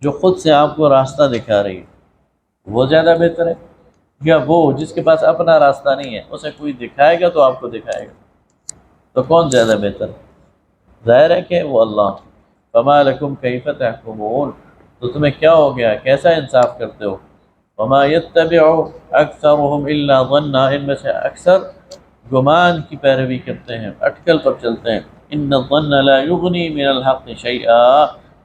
جو خود سے آپ کو راستہ دکھا رہی ہے، وہ زیادہ بہتر ہے یا وہ جس کے پاس اپنا راستہ نہیں ہے، اسے کوئی دکھائے گا تو آپ کو دکھائے گا، تو کون زیادہ بہتر ہے؟ ظاہر ہے کہ وہ اللہ. فما لکم کیف تحکمون، تو تمہیں کیا ہو گیا، کیسا انصاف کرتے ہو. وما يتبع اکثرهم الا ظنا، ان میں سے اکثر گمان کی پیروی کرتے ہیں، اٹکل پر چلتے ہیں. ان الظن لا یغنی من الحق شیئا،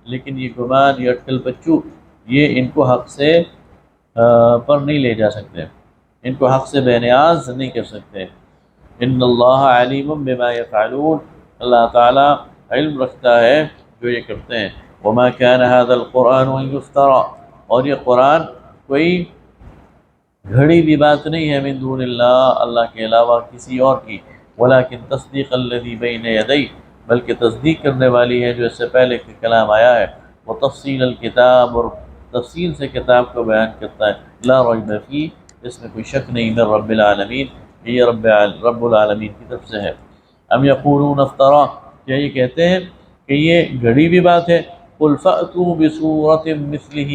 لیکن یہ گمان، یہ اٹکل پچو، یہ ان کو حق سے پر نہیں لے جا سکتے، ان کو حق سے بے نیاز نہیں کر سکتے. ان اللہ علیم بما یفعلون، اللہ تعالیٰ علم رکھتا ہے جو یہ کرتے ہیں. وما كان هذا القرآن ان يفترى، اور یہ قرآن کوئی گھڑی بھی بات نہیں ہے، من دون اللہ، اللہ کے علاوہ کسی اور کی. ولكن تصدیق الذی بین یدیہ، بلکہ تصدیق کرنے والی ہے جو اس سے پہلے کہ کلام آیا ہے. وتفصیل الکتاب، اور تفصیل سے کتاب کو بیان کرتا ہے. لا ریب فیہ، اس میں کوئی شک نہیں. من رب العالمین، یہ رب العالمین کی طرف سے ہے. ام یقولون افترا، کیا یہ کہتے ہیں کہ یہ گھڑی بھی بات ہے. قل فأتوا بسورۃ مثلہ،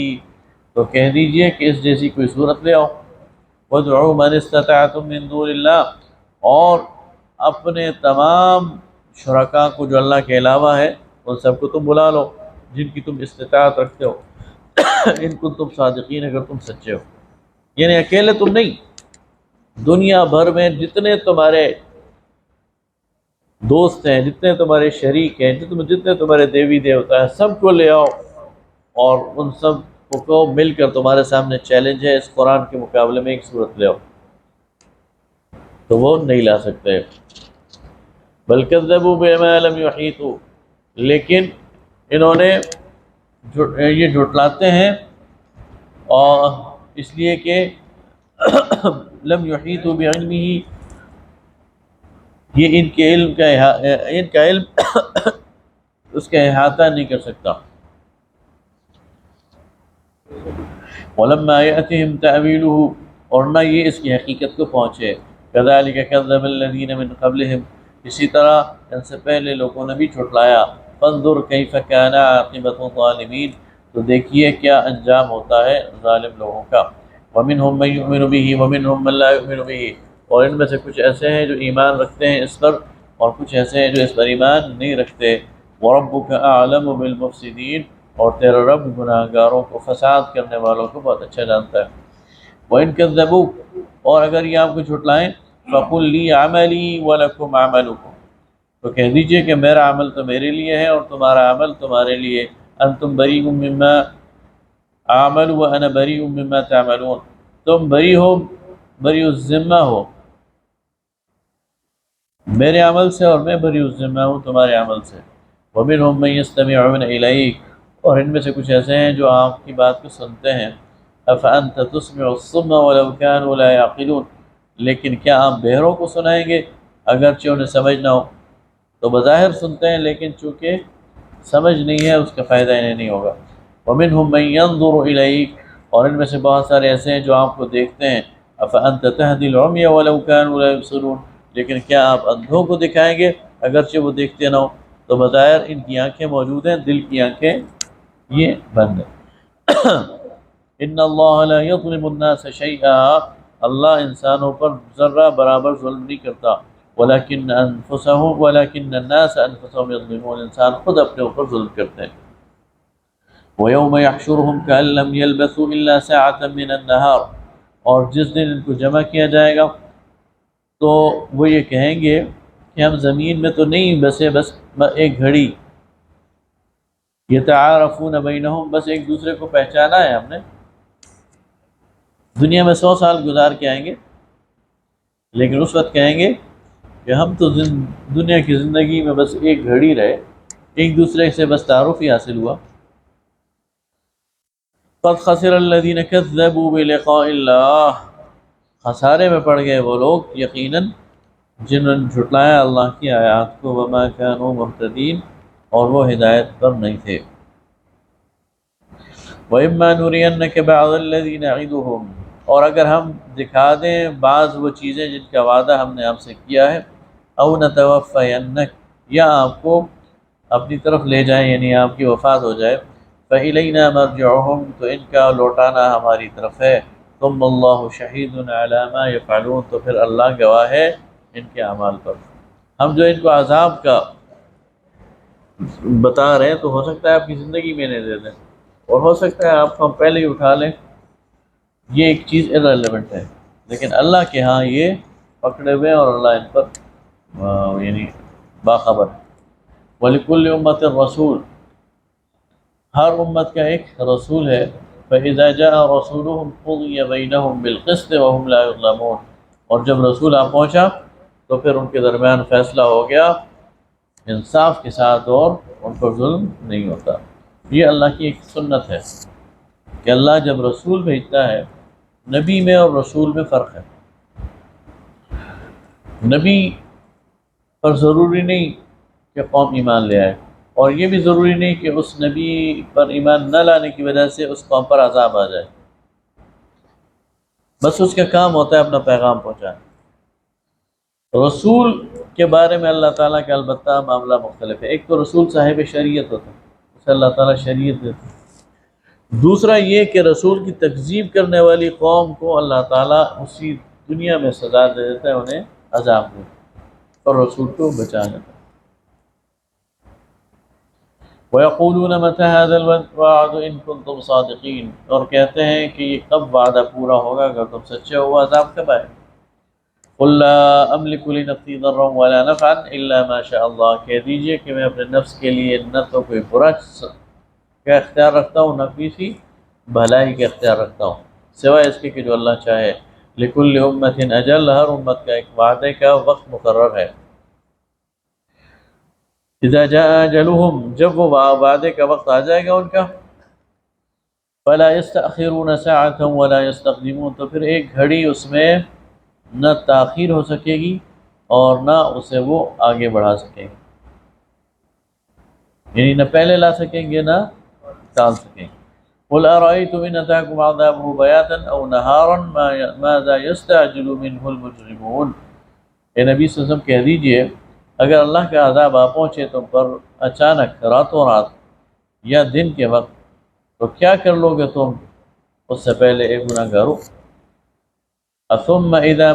تو کہہ دیجئے کہ اس جیسی کوئی صورت لے آؤ. وادعوا من استطعتم من دون اللہ، اور اپنے تمام شرکاء کو جو اللہ کے علاوہ ہے ان سب کو تم بلا لو جن کی تم استطاعت رکھتے ہو. ان کو تم صادقین، اگر تم سچے ہو. یعنی اکیلے تم نہیں، دنیا بھر میں جتنے تمہارے دوست ہیں، جتنے تمہارے شریک ہیں، جتنے تمہارے دیوی دیوتا ہیں، سب کو لے آؤ اور ان سب کو مل کر تمہارے سامنے چیلنج ہے، اس قرآن کے مقابلے میں ایک صورت لے آؤ. تو وہ نہیں لا سکتے. بل کذبوا بما لم یحیطوا، لیکن انہوں نے یہ جھٹلاتے ہیں اور اس لیے کہ لم یحیطوا بعلمہ، یہ ان کے علم ان کا علم اس کا احاطہ نہیں کر سکتا. ولما یأتہم تأویلہ، اور نہ یہ اس کی حقیقت کو پہنچے. کذالک کذب الذین من قبلہم، اسی طرح ان سے پہلے لوگوں نے بھی جھٹلایا. فانظر کیف کان عاقبۃ الظالمین، تو دیکھیے کیا انجام ہوتا ہے ظالم لوگوں کا. ومنہم من یؤمن بہ ومنہم من لا یؤمن بہ، اور ان میں سے کچھ ایسے ہیں جو ایمان رکھتے ہیں اس پر، اور کچھ ایسے ہیں جو اس پر ایمان نہیں رکھتے. وَرَبُّكَ أَعْلَمُ بِالْمُفْسِدِينَ، اور تیرا رب گناہ گاروں کو، فساد کرنے والوں کو بہت اچھا جانتا ہے. وَإِن كَذَّبُوكَ، اور اگر یہ آپ کو جھٹلائیں، فَقُلْ لِي عَمَلِي وَلَكُمْ عَمَلُكُمْ، تو کہہ دیجئے کہ میرا عمل تو میرے لیے ہے اور تمہارا عمل تمہارے لیے. أَنْتُمْ بَرِيءٌ مِّمَّا أَعْمَلُ وَأَنَا بَرِيءٌ مِّمَّا تَعْمَلُونَ، تم بری ہو، بری الذمہ ہو میرے عمل سے اور میں بری الذمہ ہوں تمہارے عمل سے. وَمِنْهُمْ مَن يَسْتَمِعُونَ إِلَيْكَ، اور ان میں سے کچھ ایسے ہیں جو آپ کی بات کو سنتے ہیں. أَفَأَنْتَ تُسْمِعُ الصُّمَّ وَلَوْ كَانُوا لَا يَعْقِلُونَ، لیکن کیا آپ بہروں کو سنائیں گے اگرچہ انہیں سمجھ نہ ہو. تو بظاہر سنتے ہیں لیکن چونکہ سمجھ نہیں ہے اس کا فائدہ انہیں نہیں ہوگا. وَمِنْهُمْ مَن يَنظُرُ إِلَيْكَ، اور ان میں سے بہت سارے ایسے ہیں جو آپ کو دیکھتے ہیں. أَفَأَنْتَ تَهْدِي الْعُمْيَ وَلَوْ كَانُوا لَا يُبْصِرُونَ، لیکن کیا آپ اندھوں کو دکھائیں گے اگرچہ وہ دیکھتے نہ ہو. تو بظاہر ان کی آنکھیں موجود ہیں، دل کی آنکھیں یہ بند ہیں. ان اللہ لا یظلم الناس شیئا، اللہ انسانوں پر ذرہ برابر ظلم نہیں کرتا. ولکن الناس انفسهم یظلمون، انسان خود اپنے اوپر ظلم کرتے ہیں. وَيَوْمَ يَحْشُرُهُمْ كَأَن لَّمْ يَلْبَثُوا إِلَّا سَاعَةً مِّنَ النَّهَارِ، اور جس دن ان کو جمع کیا جائے گا تو وہ یہ کہیں گے کہ ہم زمین میں تو نہیں بسے، بس ایک گھڑی. یتعارفون بینہم، بس ایک دوسرے کو پہچانا ہے ہم نے. دنیا میں 100 سال گزار کے آئیں گے لیکن اس وقت کہیں گے کہ ہم تو دنیا کی زندگی میں بس ایک گھڑی رہے، ایک دوسرے سے بس تعارف ہی حاصل ہوا. قد خسر الذین کذبوا بلقاء اللہ، خسارے میں پڑ گئے وہ لوگ یقیناً جنہوں نے جھٹلایا اللہ کی آیات کو. وما كانوا مهتدین، اور وہ ہدایت پر نہیں تھے. وَإِمَّا نُرِيَنَّكَ بَعْضَ الَّذِي نَعِدُهُمْ، اور اگر ہم دکھا دیں بعض وہ چیزیں جن کا وعدہ ہم نے آپ سے کیا ہے. أَوْ نَتَوَفَّيَنَّكَ، یا آپ کو اپنی طرف لے جائیں یعنی آپ کی وفات ہو جائے. فَإِلَيْنَا مَرْجِعُهُمْ، تو ان کا لوٹانا ہماری طرف ہے. ثُمَّ اللَّهُ شَهِيدٌ عَلَى مَا يَفْعَلُونَ، تو پھر اللہ گواہ ہے ان کے اعمال پر. ہم جو ان کو عذاب کا بتا رہے ہیں تو ہو سکتا ہے آپ کی زندگی میں نہیں دے دیں، اور ہو سکتا ہے آپ کو ہم پہلے ہی اٹھا لیں، یہ ایک چیز ارریلیونٹ ہے، لیکن اللہ کے ہاں یہ پکڑے ہوئے ہیں اور اللہ ان پر یعنی باخبر ہے۔ وَلِكُلِّ أُمَّةٍ رَسُولٌ، ہر امت کا ایک رسول ہے۔ فَإِذَا جَاءَ رَسُولُهُمْ قُضِيَ بَيْنَهُمْ بِالْقِسْطِ وَهُمْ لَا يُظْلَمُونَ، اور جب رسول آ پہنچا تو پھر ان کے درمیان فیصلہ ہو گیا انصاف کے ساتھ، اور ان پر ظلم نہیں ہوتا۔ یہ اللہ کی ایک سنت ہے کہ اللہ جب رسول بھیجتا ہے، نبی میں اور رسول میں فرق ہے۔ نبی پر ضروری نہیں کہ قوم ایمان لے آئے، اور یہ بھی ضروری نہیں کہ اس نبی پر ایمان نہ لانے کی وجہ سے اس قوم پر عذاب آ جائے، بس اس کا کام ہوتا ہے اپنا پیغام پہنچانا۔ رسول کے بارے میں اللہ تعالیٰ کا البتہ معاملہ مختلف ہے۔ ایک تو رسول صاحب شریعت ہوتا ہے، اسے اللہ تعالیٰ شریعت دیتا ہے۔ دوسرا یہ کہ رسول کی تکذیب کرنے والی قوم کو اللہ تعالیٰ اسی دنیا میں سزا دے دیتا ہے، انہیں عذاب دیتا ہے، اور رسول کو بچا لیتا ہے۔ وَيَقُولُونَ مَتَى هَذَا الْوَعْدُ إِن كُنتُمْ صَادِقِينَ، اور کہتے ہیں کہ یہ کب وعدہ پورا ہوگا اگر تم سچے ہو، عذاب کب آئے؟ قُلْ لَا أَمْلِكُ لِنَفْسِي ضَرًّا وَلَا نَفْعًا إِلَّا مَا شَاءَ اللَّهُ، کہہ دیجئے کہ میں اپنے نفس کے لیے نہ تو کوئی برا کا اختیار رکھتا ہوں، نہ کسی بھلائی کا اختیار رکھتا ہوں، سوائے اس کے کہ جو اللہ چاہے۔ لِكُلِّ أُمَّةٍ أَجَلٌ، ہر امت کا ایک وعدے کا وقت مقرر ہے۔ اذا جاء اجلهم، جب وہ وعدے کا وقت آ جائے گا ان کا، فلا يستأخرون ساعة ولا يستقدمون، تو پھر ایک گھڑی اس میں نہ تاخیر ہو سکے گی اور نہ اسے وہ آگے بڑھا سکیں گے، یعنی نہ پہلے لا سکیں گے نہ ٹال سکیں گے۔ قل أرأيتم إن أتاكم عذابه بياتا أو نهارا ماذا يستعجل منه المجرمون، اے نبی صلی اللہ علیہ وسلم کہہ دیجئے اگر اللہ کا عذاب آ پہنچے تم پر اچانک راتوں رات یا دن کے وقت، تو کیا کر لو گے تم اس سے پہلے ایک گناہ گارو؟ ثم اذا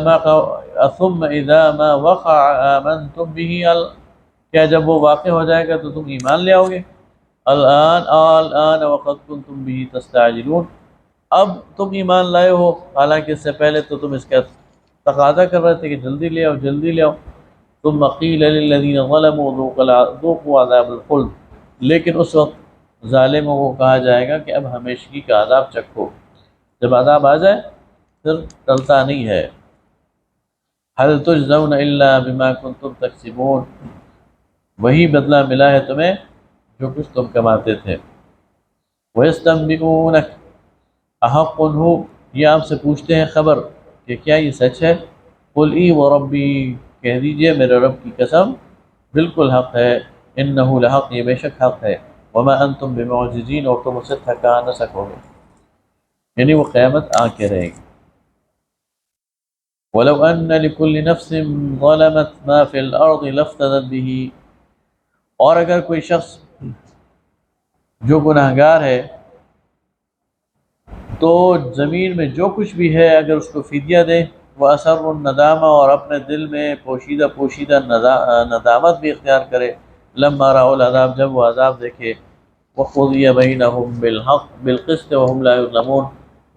ما وقع آمنتم به، کیا جب وہ واقع ہو جائے گا تو تم ایمان لے آؤ گے؟ الآن وقد كنتم به تستعجلون، اب تم ایمان لائے ہو، حالانکہ اس سے پہلے تو تم اس کا تقاضا کر رہے تھے کہ جلدی لے آؤ جلدی لے آؤ۔ ثم قیل للذین ظلموا ذوقوا عذاب الخلد، لیکن اس وقت ظالموں کو کہا جائے گا کہ اب ہمیشگی کا عذاب چکھو، جب عذاب آ جائے پھر ٹلتا نہیں ہے۔ هل تجزون الا بما كنتم تکسبون، وہی بدلہ ملا ہے تمہیں جو کچھ تم کماتے تھے۔ وَيَسْتَنبِئُونَكَ أَحَقٌّ هُوَ، یہ آپ سے پوچھتے ہیں خبر کہ کیا یہ سچ ہے؟ قُلْ اِی وَرَبِّی، کہہ دیجئے میرے رب کی قسم بالکل حق ہے، انہ لحق، یہ بے شک حق ہے، وما انتم بمعجزین، اور تم اسے تھکا نہ سکو گے، یعنی وہ قیامت آ کے رہے گی۔ وَلَوْ أَنَّ لِكُلِّ نَفْسٍ ظَلَمَتْ مَا فِي الْأَرْضِ لَافْتَدَتْ بِهِ، اور اگر کوئی شخص جو گناہگار ہے تو زمین میں جو کچھ بھی ہے اگر اس کو فدیہ دے، وہ اثر الندامہ، اور اپنے دل میں پوشیدہ ندامت بھی اختیار کرے، لما رأوا العذاب، جب وہ عذاب دیکھے، وقضی بینہم بالحق بالقسط وہم لا یظلمون،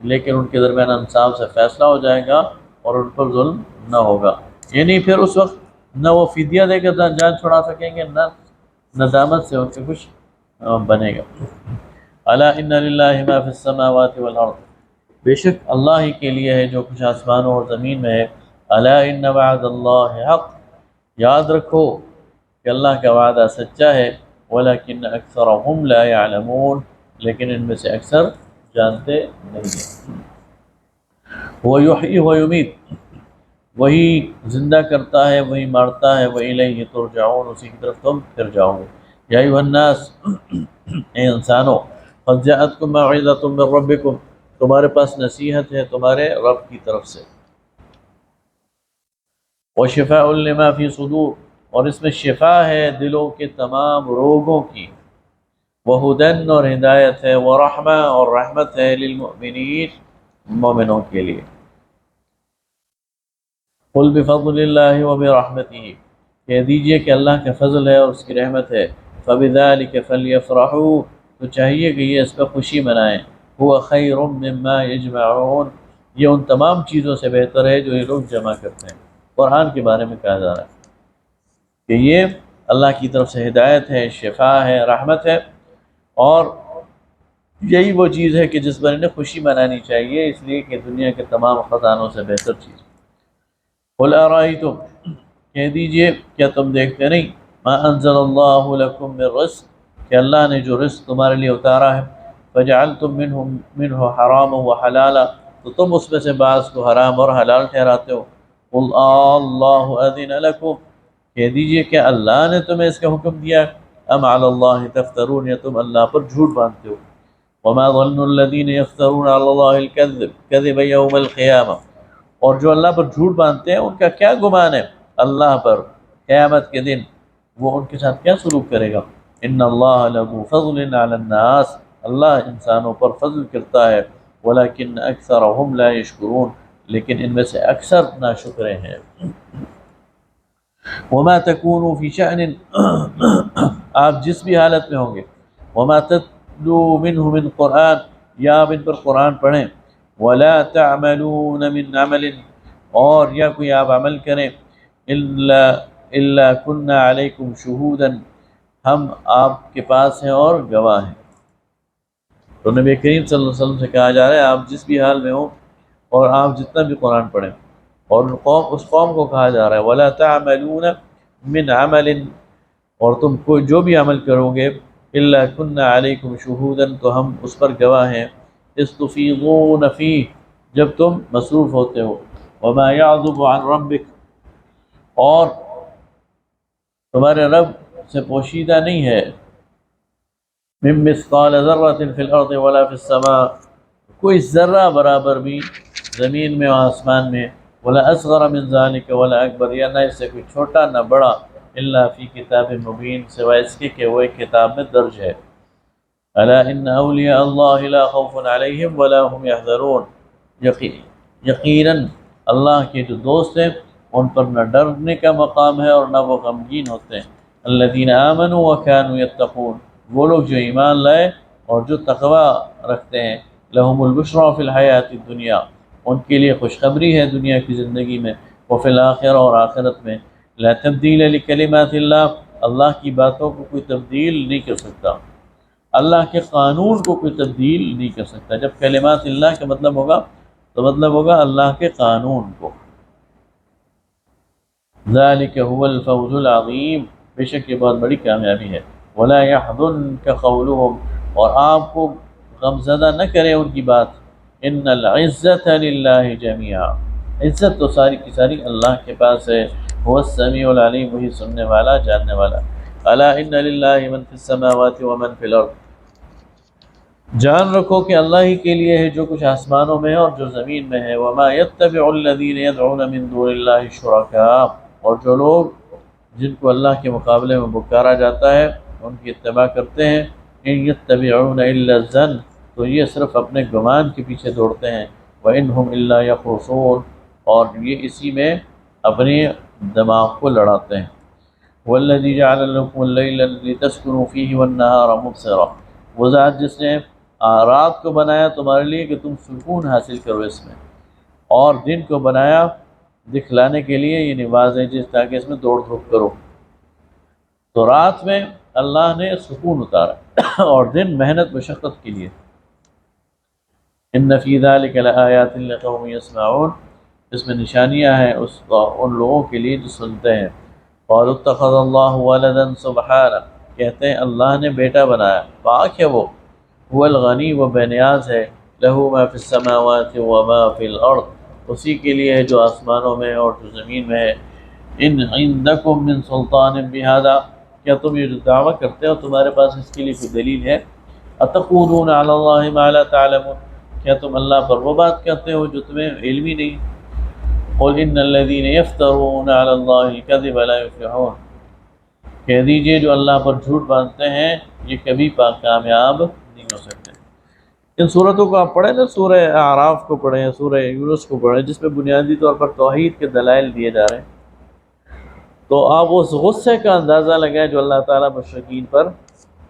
لیکن ان کے درمیان انصاف سے فیصلہ ہو جائے گا اور ان پر ظلم نہ ہوگا، یعنی پھر اس وقت نہ وہ فدیہ دے کر جان چھڑا سکیں گے، نہ ندامت سے ان کے کچھ بنے گا۔ الا ان للہ ما فی السماوات والارض، بے شک اللہ ہی کے لیے ہے جو کچھ آسمانوں اور زمین میں ہے۔ الا ان وعد اللہ حق، یاد رکھو کہ اللہ کا وعدہ سچا ہے، ولکن اکثرهم لا يعلمون، لیکن ان میں سے اکثر جانتے نہیں ہیں۔ وہ یحیی و یمیت، وہی زندہ کرتا ہے وہی مارتا ہے، وإلیہ ترجعون، اسی کی طرف تم پھر جاؤ گے۔ یا ایھا الناس، اے انسانوں، قد جاءتکم موعظۃ من ربکم، تمہارے پاس نصیحت ہے تمہارے رب کی طرف سے، وشفاء لما فی صدور، اور اس میں شفا ہے دلوں کے تمام روگوں کی، وہدن، اور ہدایت ہے، ورحمہ، اور رحمت ہے، للمؤمنین، مومنوں کے لیے۔ قل بفضل اللہ وبرحمتہ، کہہ دیجئے کہ اللہ کا فضل ہے اور اس کی رحمت ہے، فبذلك فلیفرحوا، تو چاہیے کہ یہ اس پہ خوشی منائیں، هو خیر مما یجمعون، یہ ان تمام چیزوں سے بہتر ہے جو یہ لوگ جمع کرتے ہیں۔ قرآن کے بارے میں کہا جا رہا ہے کہ یہ اللہ کی طرف سے ہدایت ہے، شفا ہے، رحمت ہے، اور یہی وہ چیز ہے کہ جس پر انہیں خوشی منانی چاہیے، اس لیے کہ دنیا کے تمام خزانوں سے بہتر چیز۔ قل ارائیتم، کہہ دیجئے کیا تم دیکھتے نہیں، ما انزل اللہ لکم من رزق، کہ اللہ نے جو رزق تمہارے لیے اتارا ہے، فجعلتم منہ حراما وحلالا، تو تم اس میں سے بعض کو حرام اور حلال ٹھہراتے ہو۔ قل اللہ اذن لکم، کہہ دیجئے کیا اللہ نے تمہیں اس کا حکم دیا، ام علی اللہ تفترون، یا تم اللہ پر جھوٹ باندھتے ہو۔ وما ظن الذین یفترون علی اللہ الکذب یوم القیامہ، اور جو اللہ پر جھوٹ باندھتے ہیں ان کا کیا گمان ہے اللہ پر قیامت کے دن، وہ ان کے ساتھ کیا سلوک کرے گا۔ ان اللہ لذو فضل علی الناس، اللہ انسانوں پر فضل کرتا ہے، ولکن اکثرهم لا یشکرون، لیکن ان میں سے اکثر ناشکرے ہیں۔ وما تکونوا فی شأن، آپ جس بھی حالت میں ہوں گے، وما تتلو منہ من قرآن، یا آپ ان پر قرآن پڑھیں، ولا تعملون من عمل، اور یا کوئی آپ عمل کریں، الا كنا علیکم شہودا، ہم آپ کے پاس ہیں اور گواہ ہیں۔ تو نبی کریم صلی اللہ علیہ وسلم سے کہا جا رہا ہے آپ جس بھی حال میں ہوں اور آپ جتنا بھی قرآن پڑھیں، اور اس قوم کو کہا جا رہا ہے ولا تعملون من عمل، اور تم کوئی جو بھی عمل کرو گے، الا كنا علیکم شہودا، تو ہم اس پر گواہ ہیں، اذ تفیضون فیہ، جب تم مصروف ہوتے ہو، وما یعزب عن ربک، اور تمہارے رب سے پوشیدہ نہیں ہے، من مثقال ذرۃ فی الارض ولا فی السماء، کوئی ذرہ برابر بھی زمین میں و آسمان میں، ولا اصغر من ذلک ولا اکبر، یا نہ اس سے کوئی چھوٹا نہ بڑا، الا فی کتاب مبین، سوائے اس کے کہ وہ ایک کتاب میں درج ہے۔ الا ان اولیاء اللہ لا خوف علیہم ولا هم یحزنون، یقیناً اللہ کے جو دوست ہیں ان پر نہ ڈرنے کا مقام ہے اور نہ وہ غمگین ہوتے ہیں۔ الذین آمنوا وکانوا یتقون، وہ لوگ جو ایمان لائے اور جو تقوی رکھتے ہیں، لہم البشریٰ فی الحیات الدنیا، ان کے لیے خوشخبری ہے دنیا کی زندگی میں، وفی الآخرہ، اور آخرت میں، لا تبدیل لکلمات اللہ، اللہ کی باتوں کو کوئی تبدیل نہیں کر سکتا، اللہ کے قانون کو کوئی تبدیل نہیں کر سکتا۔ جب کلمات اللہ کا مطلب ہوگا تو مطلب ہوگا اللہ کے قانون کو۔ ذالک هو الفوز العظیم، بے شک یہ بہت بڑی کامیابی ہے۔ ولا يحزنک قولهم، اور آپ کو غمزدہ نہ کرے ان کی بات، ان العزت للہ جميعا، عزت تو ساری کی ساری اللہ کے پاس ہے، هو السمیع العلیم، وہی سننے والا جاننے والا۔ الا ان للہ من فی السماوات ومن فی الارض، جان رکھو کہ اللہ ہی کے لیے ہے جو کچھ آسمانوں میں ہے اور جو زمین میں ہے۔ وما يتبع الذین يدعون من دون اللہ شرکاء، اور جو لوگ جن کو اللہ کے مقابلے میں پکارا جاتا ہے ان کی اتباع کرتے ہیں، ان یتبعون الا الظن، تو یہ صرف اپنے گمان کے پیچھے دوڑتے ہیں، وانہم الا یخرصون، اور یہ اسی میں اپنی دماغ کو لڑاتے ہیں۔ والذی جعل لکم اللیل لتسکنوا فیہ والنہار مبصرا، وہ ذات جس نے رات کو بنایا تمہارے لیے کہ تم سکون حاصل کرو اس میں، اور دن کو بنایا دکھلانے کے لیے، یعنی واضح جس تاکہ اس میں دوڑ دھوپ کرو۔ تو رات میں اللہ نے سکون اتارا اور دن محنت مشقت کے لیے۔ ان فی ذلک لآیات لقوم یسمعون، اس میں نشانیاں ہیں ان لوگوں کے لیے جو سنتے ہیں۔ قالوا اتخذ اللہ ولدا سبحانہ، کہتے ہیں اللہ نے بیٹا بنایا، پاک ہے وہ، هو الغنی، وہ بے نیاز ہے، لہ ما فی السماوات وما فی الارض، اسی کے لیے ہے جو آسمانوں میں اور جو زمین میں ہے۔ ان عندکم من سلطان بہذا، کیا تم یہ جو دعویٰ کرتے ہو تمہارے پاس اس کے لیے کوئی دلیل ہے؟ اتقولون علی اللہ ما لا تعلمون، کیا تم اللہ پر وہ بات کہتے ہو جو تمہیں علم ہی نہیں؟ قل ان الذین یفترون علی اللہ الکذب لا یفلحون، کہہ دیجئے جو اللہ پر جھوٹ باندھتے ہیں یہ کبھی کامیاب نہیں ہو سکتے۔ ان صورتوں کو آپ پڑھیں نا، سورہ اعراف کو پڑھیں، سورہ یونس کو پڑھیں، جس میں بنیادی طور پر توحید کے دلائل دیے جا رہے ہیں۔ تو آپ اس غصے کا اندازہ لگائیں جو اللہ تعالیٰ مشرکین پر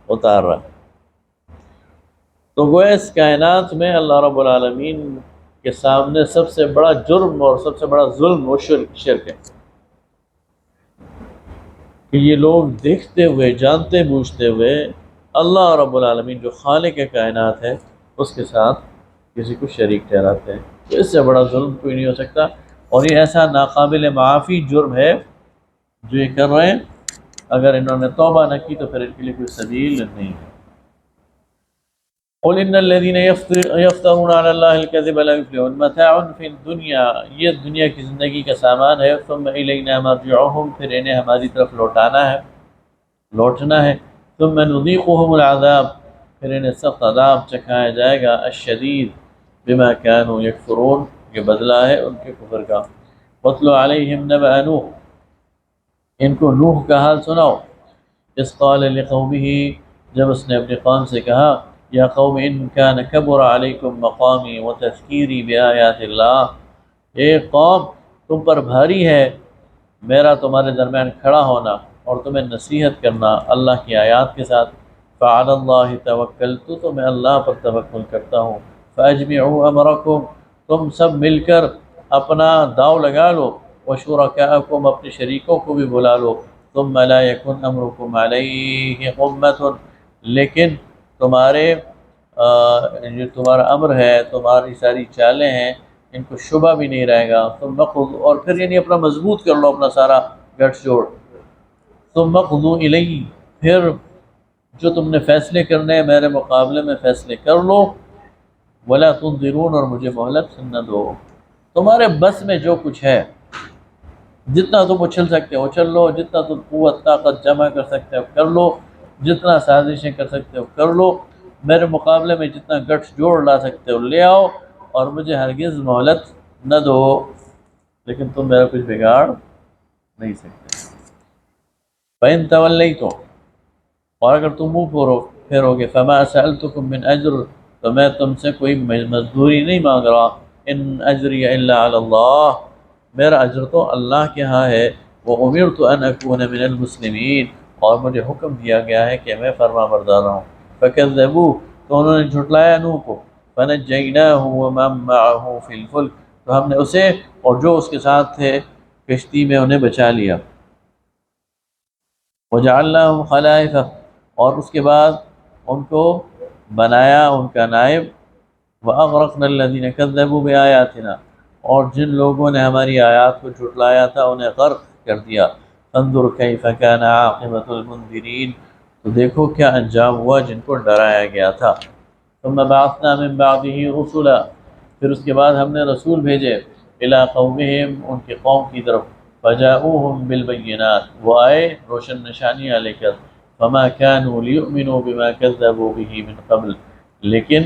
اتار رہا ہے۔ تو گویا اس کائنات میں اللہ رب العالمین کے سامنے سب سے بڑا جرم اور سب سے بڑا ظلم وہ شرک ہے، کہ یہ لوگ دیکھتے ہوئے، جانتے بوجھتے ہوئے اللہ رب العالمین جو خالق کائنات ہے اس کے ساتھ کسی کو شریک ٹھہراتے ہیں۔ تو اس سے بڑا ظلم کوئی نہیں ہو سکتا، اور یہ ایسا ناقابل معافی جرم ہے جو یہ کر رہے ہیں۔ اگر انہوں نے توبہ نہ کی تو پھر ان کے لیے کوئی سبیل نہیں ہے۔ قل ان الذين يفترون على الله الكذب لا يفلحون متاع في الدنيا، یہ دنیا کی زندگی کا سامان ہے، ثم الینا مرجعهم، پھر انہیں ہماری طرف لوٹنا ہے، ثم نذيقهم العذاب، پھر انہیں سخت عذاب چکھایا جائے گا، الشدید بما كانوا يكفرون، یہ بدلہ ہے ان کے کفر کا۔ واتل علیہم نبأ نوح، ان کو نوح کا حال سناؤ، اذ قال لقومه، جب اس نے اپنی قوم سے کہا، یا قوم ان کان کبر علیکم مقامی وتذکیری بآیات اللہ، اے قوم تم پر بھاری ہے میرا تمہارے درمیان کھڑا ہونا اور تمہیں نصیحت کرنا اللہ کی آیات کے ساتھ، فعلی اللہ توکلت، تو میں اللہ پر توکل کرتا ہوں، فاجمعوا امرکم، تم سب مل کر اپنا داؤ لگا لو، وشرکاءکم، اپنے شریکوں کو بھی بلا لو، ثم لا یکن امرکم علیہ غمۃ، لیکن جو تمہارا امر ہے، تمہاری ساری چالیں ہیں، ان کو شبہ بھی نہیں رہے گا، ثم قضوا، اور پھر یعنی اپنا مضبوط کر لو اپنا سارا گٹھ جوڑ، ثم قضوا الی، پھر جو تم نے فیصلے کرنے ہیں میرے مقابلے میں فیصلے کر لو، ولا تنظرون، اور مجھے مہلت نہ دو، تمہارے بس میں جو کچھ ہے، جتنا تم اچھل سکتے ہو اچھل لو، جتنا تم قوت طاقت جمع کر سکتے ہو کر لو، جتنا سازشیں کر سکتے ہو کر لو، میرے مقابلے میں جتنا گٹھ جوڑ لا سکتے ہو لے آؤ، اور مجھے ہرگز مہلت نہ دو، لیکن تم میرا کچھ بگاڑ نہیں سکتے۔ فَإِن تَوَلَّيْتُمْ، اور اگر تم منہ پھیرو گے، فَمَا سَأَلْتُكُم مِّنْ أَجْرٍ، تو میں تم سے کوئی مزدوری نہیں مانگ رہا، إِنْ أَجْرِيَ إِلَّا عَلَى اللَّهِ، میرا اجر تو اللہ کے ہاں ہے، وَأُمِرْتُ أَنْ أَكُونَ مِنَ الْمُسْلِمِينَ، اور مجھے حکم دیا گیا ہے کہ میں فرما بردار ہوں۔ فَكَذَّبُوهُ، تو انہوں نے جھٹلایا نوح کو، فَنَجَّيْنَاهُ وَمَن مَّعَهُ فِي الْفُلْكِ، تو ہم نے اسے اور جو اس کے ساتھ تھے کشتی میں انہیں بچا لیا، وَجَعَلْنَاهُمْ خَلَائِفَ، اور اس کے بعد ان کو بنایا ان کا نائب، وَأَغْرَقْنَا الَّذِينَ كَذَّبُوا بِآيَاتِنَا، اور جن لوگوں نے ہماری آیات کو جھٹلایا تھا انہیں غرق کر دیا، فَانظُرْ كَيْفَ كَانَ عَاقِبَةُ الْمُنذِرِينَ، تو دیکھو کیا انجام ہوا جن کو ڈرایا گیا تھا۔ ثُمَّ بَعَثْنَا مِن بَعْدِهِ رُسُلًا، پھر اس کے بعد ہم نے رسول بھیجے، إِلَىٰ قَوْمِهِمْ، ان کے قوم کی طرف، فَجَاءُوهُم بِالْبَيِّنَاتِ، وہ آئے روشن نشانیاں لے کر، فَمَا كَانُوا لِيُؤْمِنُوا بِمَا كَذَّبُوا بِهِ مِن قَبْلُ، لیکن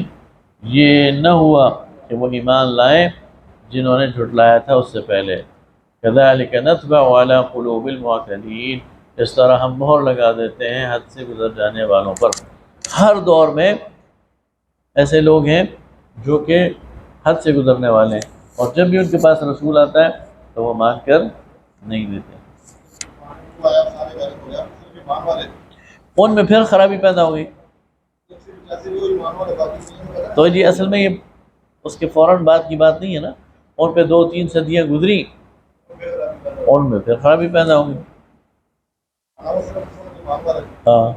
یہ نہ ہوا کہ وہ ایمان لائیں جنہوں نے جھٹلایا تھا اس سے پہلے۔ كَذَلِكَ نَطْبَعُ عَلَىٰ قُلُوبِ الْمُعْتَدِينَ، اس طرح ہم مہر لگا دیتے ہیں حد سے گزر جانے والوں پر۔ ہر دور میں ایسے لوگ ہیں جو کہ حد سے گزرنے والے ہیں، اور جب بھی ان کے پاس رسول آتا ہے تو وہ مان کر نہیں دیتے، ان میں پھر خرابی پیدا ہو گئی۔ تو جی اصل میں یہ اس کے فوراً بعد کی بات نہیں ہے نا، ان پہ 2-3 صدیاں گزری، ان میں پھر خرابی پیدا ہو گئی۔ ہاں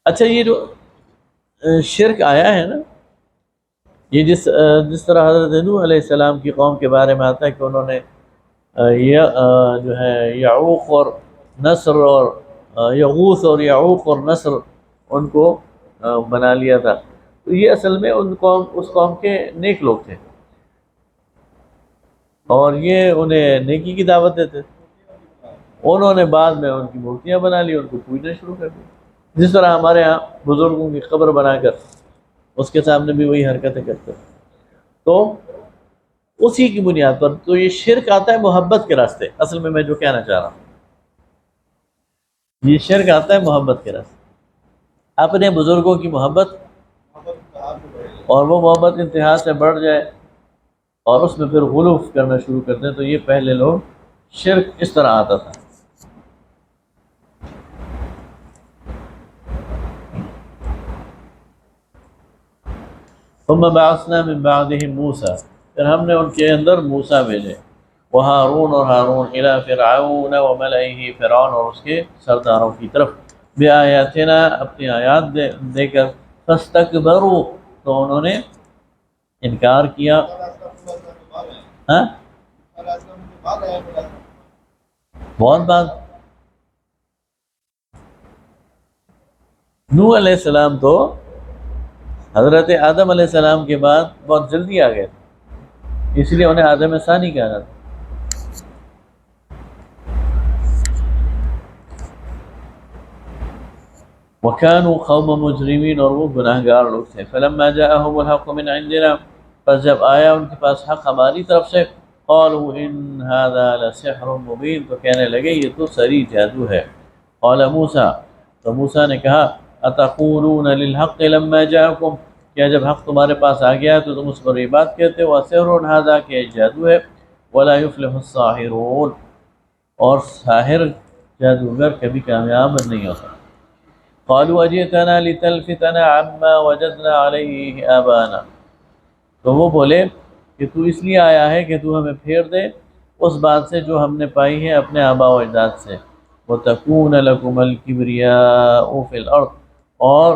اچھا، یہ جو شرک آیا ہے نا، یہ جس طرح حضرت نوح علیہ السلام کی قوم کے بارے میں آتا ہے کہ انہوں نے جو ہے یعوق اور نصر اور یغوث اور یعوق اور نصر ان کو بنا لیا تھا، تو یہ اصل میں اس قوم کے نیک لوگ تھے، اور یہ انہیں نیکی کی دعوت دیتے تھے، انہوں نے بعد میں ان کی مورتیاں بنا لی، ان کو پوجنا شروع کر دیا، جس طرح ہمارے ہاں بزرگوں کی قبر بنا کر اس کے سامنے بھی وہی حرکتیں کرتے ہیں۔ تو اسی کی بنیاد پر تو یہ شرک آتا ہے محبت کے راستے، اصل میں جو کہنا چاہ رہا ہوں، یہ شرک آتا ہے محبت کے راستے، اپنے بزرگوں کی محبت، اور وہ محبت انتہا سے بڑھ جائے اور اس میں پھر غلو کرنا شروع کر دیں، تو یہ پہلے لوگ شرک اس طرح آتا تھا. ثم بعثنا من بعدهم موسیٰ، پھر ہم نے ان کے اندر موسیٰ بھیجے، وہارون اور ہارون، الى فرعون وملئه، فرعون اور اس کے سرداروں کی طرف، بآیاتنا، اپنی آیات دے کر، فاستکبروا، تو انہوں نے انکار کیا. ہاں بہت بات. نوح علیہ السلام تو حضرت آدم علیہ السلام کے بعد بہت جلدی آ گئے، اس لیے انہیں آدم ثانی کہا جاتا. وَكَانُوا قَوْمَ مُجْرِمِينَ، اور وہ گناہ گار لوگ تھے. فَلَمَّا جَاءَهُمُ الْحَقُّ مِنْ عِنْدِنَا، پس جب آیا ان کے پاس حق ہماری طرف سے، قَالُوا إِنْ هَذَا لَسِحْرٌ مُبِينٌ، تو کہنے لگے یہ تو سری جادو ہے. قَالَ مُوسَىٰ، تو موسیٰ نے کہا، أَتَقُولُونَ لِلْحَقِّ لَمَّا جَاءَكُمْ، کیا جب حق تمہارے پاس آ گیا تو تم اس پر یہ بات کہتے ہو، وَسِحْرٌ هَذَا، کہ یہ جادو ہے، وَلَا يُفْلِحُ السَّاحِرُونَ، اور ساحر جادوگر کبھی کامیاب نہیں ہوتا. قالوا اجئتنا لتلفتنا عما وجدنا علیہ آبانا، تو وہ بولے کہ تو اس لیے آیا ہے کہ تو ہمیں پھیر دے اس بات سے جو ہم نے پائی ہے اپنے آباء و اجداد سے. وَتَكُونَ لَكُمَ الْكِبْرِيَاءُ فِي الْأَرْضِ، اور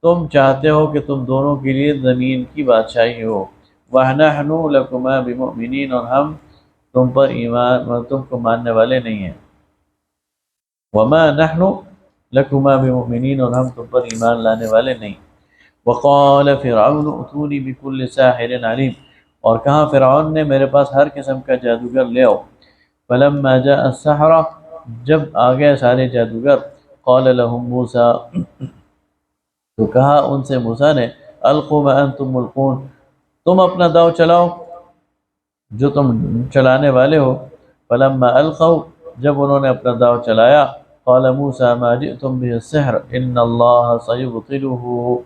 تم چاہتے ہو کہ تم دونوں کے لیے زمین کی بادشاہی ہو. وَنَحْنُ لَكُمَا بِمُؤْمِنِينَ، اور ہم تم پر ایمان، تم کو ماننے والے نہیں ہیں. وَمَا نَحْنُ لَكُمَا بِمُؤْمِنِينَ، اور ہم تم پر ایمان لانے والے نہیں. وَقَالَ فِرْعَوْنُ ائْتُونِي بِكُلِّ سَاحِرٍ عَلِيمٍ، اور کہا فرعون نے میرے پاس ہر قسم کا جادوگر لے آؤ. فَلَمَّا جَاءَ السَّحَرَةُ، جب آ گئے سارے جادوگر، قَالَ لَهُم مُوسَىٰ، تو کہا ان سے موسیٰ نے، القوا ما انتم ملقون، تم اپنا داؤ چلاؤ جو تم چلانے والے ہو. فلما القوا، جب انہوں نے اپنا داؤ چلایا، قال موسیٰ ما جئتم به السحر ان اللہ سیبطلہ،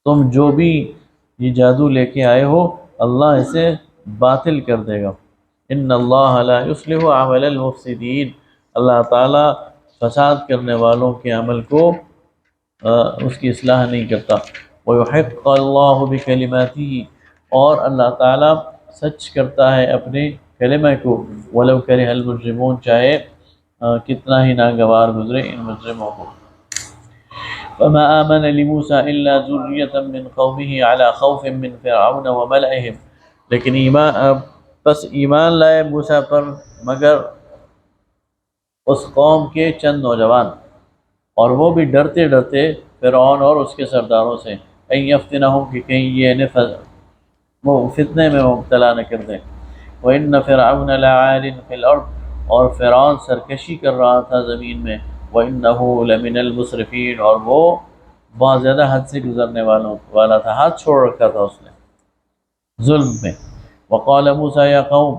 تم جو بھی یہ جادو لے کے آئے ہو اللہ اسے باطل کر دے گا. ان اللہ لا یصلح عمل المفسدین، اللہ تعالیٰ فساد کرنے والوں کے عمل کو اس کی اصلاح نہیں کرتا. وَيُحِقَّ اللَّهُ بِكَلِمَاتِهِ، اور اللہ تعالیٰ سچ کرتا ہے اپنے کلمہ کو. وَلَوْ كَرِهَ الْمُجْرِمُونَ، چاہے کتنا ہی ناگوار گزرے ان مجرموں کو. فَمَا آمَنَ لِمُوسَىٰ إِلَّا ذُرِّيَّةً مِّن قَوْمِهِ عَلَىٰ خَوْفٍ مِّن فِرْعَوْنَ وَمَلَئِهِمْ، لیکن بس ایمان لائے موسیٰ پر مگر اس قوم کے چند نوجوان، اور وہ بھی ڈرتے ڈرتے فرعون اور اس کے سرداروں سے. ان یفتنہم، کہ کہیں یہ انہیں فتنے میں مبتلا نہ کر دیں. وَإِنَّ فِرْعَوْنَ لَعَالٍ فِي الْأَرْضِ، اور فرعون سرکشی کر رہا تھا زمین میں. وَإِنَّهُ لَمِنَ الْمُسْرِفِينَ، اور وہ بہت زیادہ حد سے گزرنے والا تھا، حد چھوڑ رکھا تھا اس نے ظلم میں. وقال موسیٰ یا قوم،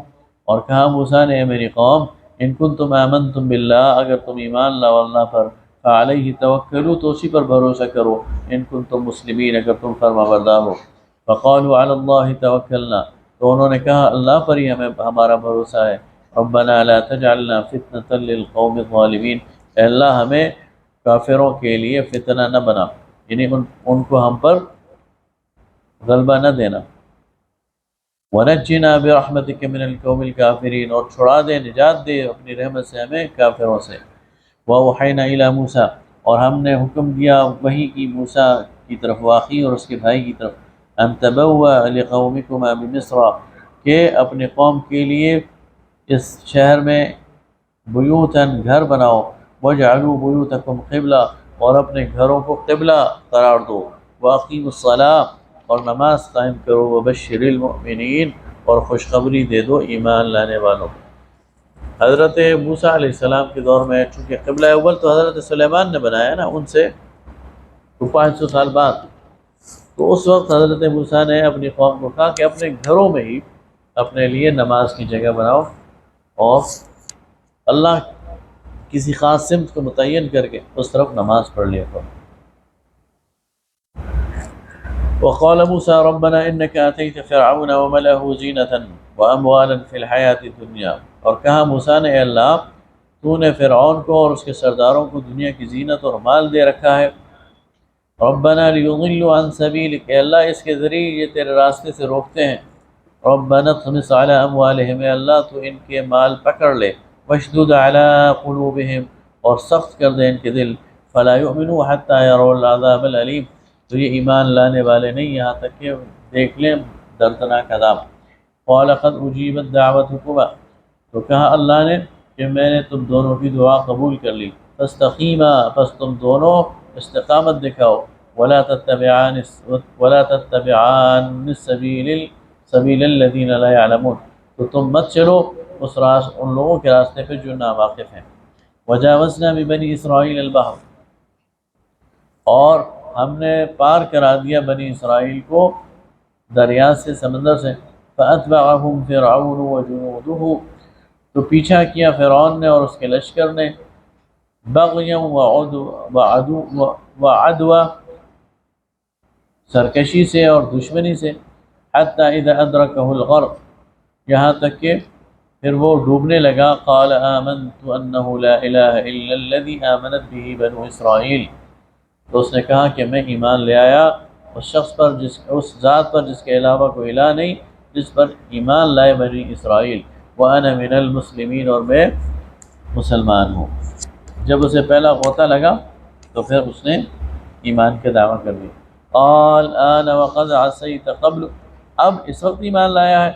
اور کہا موسیٰ نے، میری قوم، ان کنتم آمنتم باللہ، اگر تم ایمان لاؤ اللہ پر، فعلیہ توکلوا، تو اسی پر بھروسہ کرو، ان کنتم مسلمین، اگر تم فرما بردار ہو. فقالوا علی اللہ توکلنا، تو انہوں نے کہا اللہ پر ہی ہمارا بھروسہ ہے. ربنا لا تجعلنا فتنة للقوم الظالمین، اے اللہ ہمیں کافروں کے لیے فتنہ نہ بنا، یعنی ان کو ہم پر غلبہ نہ دینا. وَنَجِّنَا بِرَحْمَتِكَ مِنَ الْقَوْمِ الْكَافِرِينَ، اور چھڑا دے، نجات دے اپنی رحمت سے ہمیں کافروں سے. وَأَوْحَيْنَا إِلَىٰ مُوسَىٰ، اور ہم نے حکم دیا وحی کی موسیٰ کی طرف، واخی اور اس کے بھائی کی طرف، أَن تَبَوَّأَ لِقَوْمِكُمَا بِمِصْرَ، کہ اپنے قوم کے لیے اس شہر میں بیوتاً گھر بناؤ. وَاجْعَلُوا بُيُوتَكُمْ قِبْلَةً، اور اپنے گھروں کو قبلہ قرار دو. وَأَقِيمُوا الصَّلَاةَ، اور نماز قائم کرو. وَبَشِّرِ الْمُؤْمِنِينَ، اور خوشخبری دے دو ایمان لانے والوں. حضرت موسیٰ علیہ السلام کے دور میں چونکہ قبلہ اول تو حضرت سلیمان نے بنایا نا، ان سے 500 سال بعد، تو اس وقت حضرت موسیٰ نے اپنی قوم کو کہا کہ اپنے گھروں میں ہی اپنے لیے نماز کی جگہ بناؤ، اور اللہ کسی خاص سمت کو متعین کر کے اس طرف نماز پڑھ لیا کرو. وقال موسى ربنا إنك آتيت فرعون وملأه زينة وأموالا في الحياة الدنيا، اور کہا موسیٰ نے اے اللہ تو نے فرعون کو اور اس کے سرداروں کو دنیا کی زینت اور مال دے رکھا ہے، ربنا لیضلوا عن سبیلک، اے اللہ اس کے ذریعے یہ تیرے راستے سے روکتے ہیں، ربنا اطمس علی اموالہم، اے اللہ تو ان کے مال پکڑ لے، واشدد علی قلوبہم، اور سخت کر دے ان کے دل، فلا یؤمنوا حتی یروا العذاب العلیم، تو یہ ایمان لانے والے نہیں یہاں تک کہ دیکھ لیں دردناک عذاب۔ قال قد اجیبت دعوتکما، تو کہا اللہ نے کہ میں نے تم دونوں کی دعا قبول کر لی، فاستقیما، پس تم دونوں استقامت دکھاؤ، ولا تتبعان سبیل الذین لا يعلمون، تو تم مت چلو ان لوگوں کے راستے پہ جو ناواقف ہیں۔ وجاوزنا ببنی اسرائیل البحر، اور ہم نے پار کرا دیا بنی اسرائیل کو دریا سے، سمندر سے، فاتبعہم فرعون وجنودہ، تو پیچھا کیا فرعون نے اور اس کے لشکر نے، بغیا وعدوا، سرکشی سے اور دشمنی سے، حتی اذا ادرکہ الغرق، یہاں تک کہ پھر وہ ڈوبنے لگا، قال آمنت انہ لا الہ الا الذی آمنت به بنو اسرائیل، تو اس نے کہا کہ میں ایمان لے آیا اس ذات پر جس کے علاوہ کوئی الہ نہیں، جس پر ایمان لائے بنی اسرائیل، وَأَنَا مِنَ الْمُسْلِمِينَ، اور میں مسلمان ہوں۔ جب اسے پہلا غوطہ لگا تو پھر اس نے ایمان کے دعویٰ کر دی۔ قال آن وقد عصیت قبل، اب اس وقت ایمان لایا ہے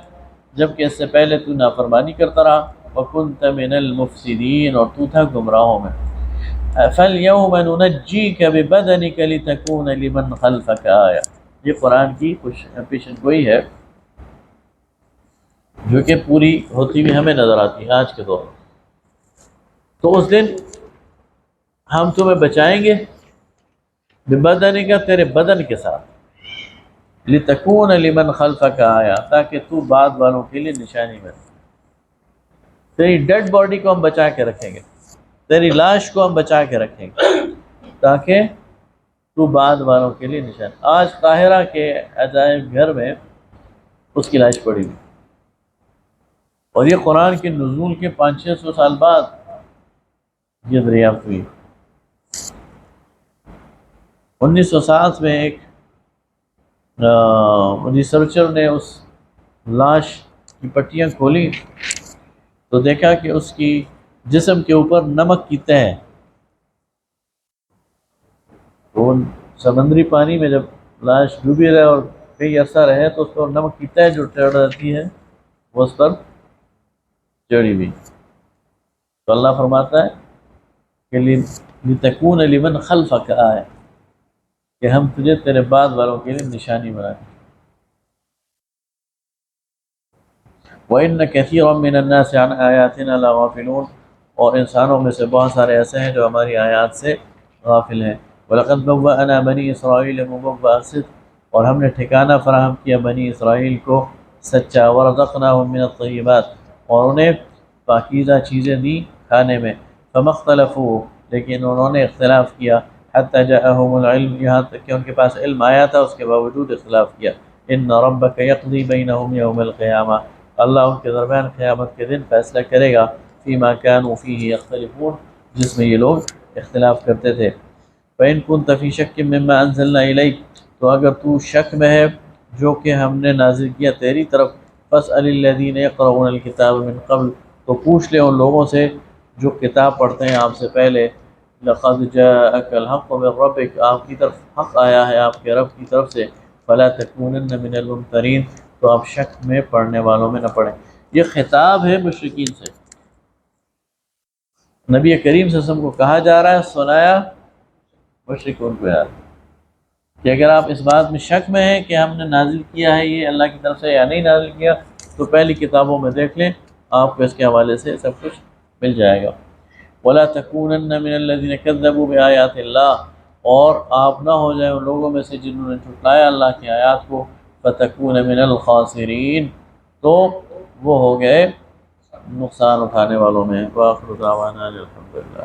جبکہ اس سے پہلے تو نافرمانی کرتا رہا، وَكُنْتَ مِنَ الْمُفْسِدِينَ، اور تو تھا گمراہوں میں۔ فَالْيَوْمَ نُنَجِّيكَ بِبَدَنِكَ لِتَكُونَ لِمَنْ خَلْفَكَ آیَةً، یہ قرآن کی پیشن گوئی ہے جو کہ پوری ہوتی ہوئی ہمیں نظر آتی ہے آج کے دور میں۔ تو اس دن ہم تمہیں بچائیں گے، بِبَدَنِكَ، تیرے بدن کے ساتھ، لِتَكُونَ لِمَنْ خَلْفَكَ آیَةً، تاکہ تو بعد والوں کے لیے نشانی بنے۔ تیری ڈیڈ باڈی کو ہم بچا کے رکھیں گے، تیری لاش کو ہم بچا کے رکھیں گے تاکہ تو بعد والوں کے لیے نشان۔ آج قاہرہ کے عجائب گھر میں اس کی لاش پڑی ہوئی، اور یہ قرآن کے نزول کے 500-600 سال بعد یہ دریافت ہوئی۔ 1907 میں ایک ریسرچر نے اس لاش کی پٹیاں کھولی تو دیکھا کہ اس کی جسم کے اوپر نمک کی تہ ہے۔ تو سمندری پانی میں جب لاش ڈوبی رہے اور کئی عرصہ رہے تو اس پر نمک کی تہ جو چڑھ جاتی ہے وہ اس پر چڑھی ہوئی۔ تو اللہ فرماتا ہے کہ لِتَكُونَ لِمَنْ خَلْفَكَ آیَةً، کہ ہم تجھے تیرے بعد والوں کے لیے نشانی بنائیں۔ وَإِنَّ كَثِيرًا مِّنَ النَّاسِ عَنْ آيَاتِنَا لَغَافِلُونَ، اور انسانوں میں سے بہت سارے ایسے ہیں جو ہماری آیات سے غافل ہیں۔ وَلَقَدْ بَوَّأْنَا بَنِي إِسْرَائِيلَ مُبَوَّأَ صِدْقٍ، اور ہم نے ٹھکانہ فراہم کیا بنی اسرائیل کو سچا، وَرَزَقْنَاهُم مِّنَ الطَّيِّبَاتِ، اور انہیں پاکیزہ چیزیں دی کھانے میں، فَمَا اخْتَلَفُوا، لیکن انہوں نے اختلاف کیا، حَتَّى جَاءَهُمُ الْعِلْمُ، یہاں تک کہ ان کے پاس علم آیا تھا اس کے باوجود اختلاف کیا۔ إِنَّ رَبَّكَ يَقْضِي بَيْنَهُمْ يَوْمَ الْقِيَامَةِ، اللہ ان کے درمیان قیامت کے دن فیصلہ کرے گا، فِيمَا كَانُوا فِيهِ يَخْتَلِفُونَ، جس میں یہ لوگ اختلاف کرتے تھے۔ فَإِن كُنتَ فِي شَكٍّ مِّمَّا أَنزَلْنَا إِلَيْكَ، تو اگر تو شک میں ہے جو کہ ہم نے نازل کیا تیری طرف، فَاسْأَلِ الَّذِينَ يَقْرَؤُونَ الْكِتَابَ مِن قَبْلُ، تو پوچھ لے ان لوگوں سے جو کتاب پڑھتے ہیں آپ سے پہلے، لَقَدْ جَاءَكَ الْحَقُّ مِن رَّبِّكَ، آپ کی طرف حق آیا ہے آپ کے رب کی طرف سے، فَلَا تَكُونَنَّ مِنَ الْمُمْتَرِينَ، تو آپ شک میں پڑھنے والوں میں نہ پڑھیں۔ یہ خطاب ہے مشرکین سے، نبی کریم صلی اللہ علیہ وسلم کو کہا جا رہا ہے، سنایا مشرکون کو یاد کہ اگر آپ اس بات میں شک میں ہیں کہ ہم نے نازل کیا ہے یہ اللہ کی طرف سے یا نہیں نازل کیا، تو پہلی کتابوں میں دیکھ لیں، آپ کو اس کے حوالے سے سب کچھ مل جائے گا۔ وَلَا تَكُونَنَّ مِنَ الَّذِينَ كَذَّبُوا بِآيَاتِ اللَّهِ، اور آپ نہ ہو جائیں ان لوگوں میں سے جنہوں نے جھٹلایا اللہ کی آیات کو، فَتَكُونَ مِنَ الْخَاسِرِينَ، تو وہ ہو گئے نقصان اٹھانے والوں میں۔ وآخر دعوانا الحمدللہ۔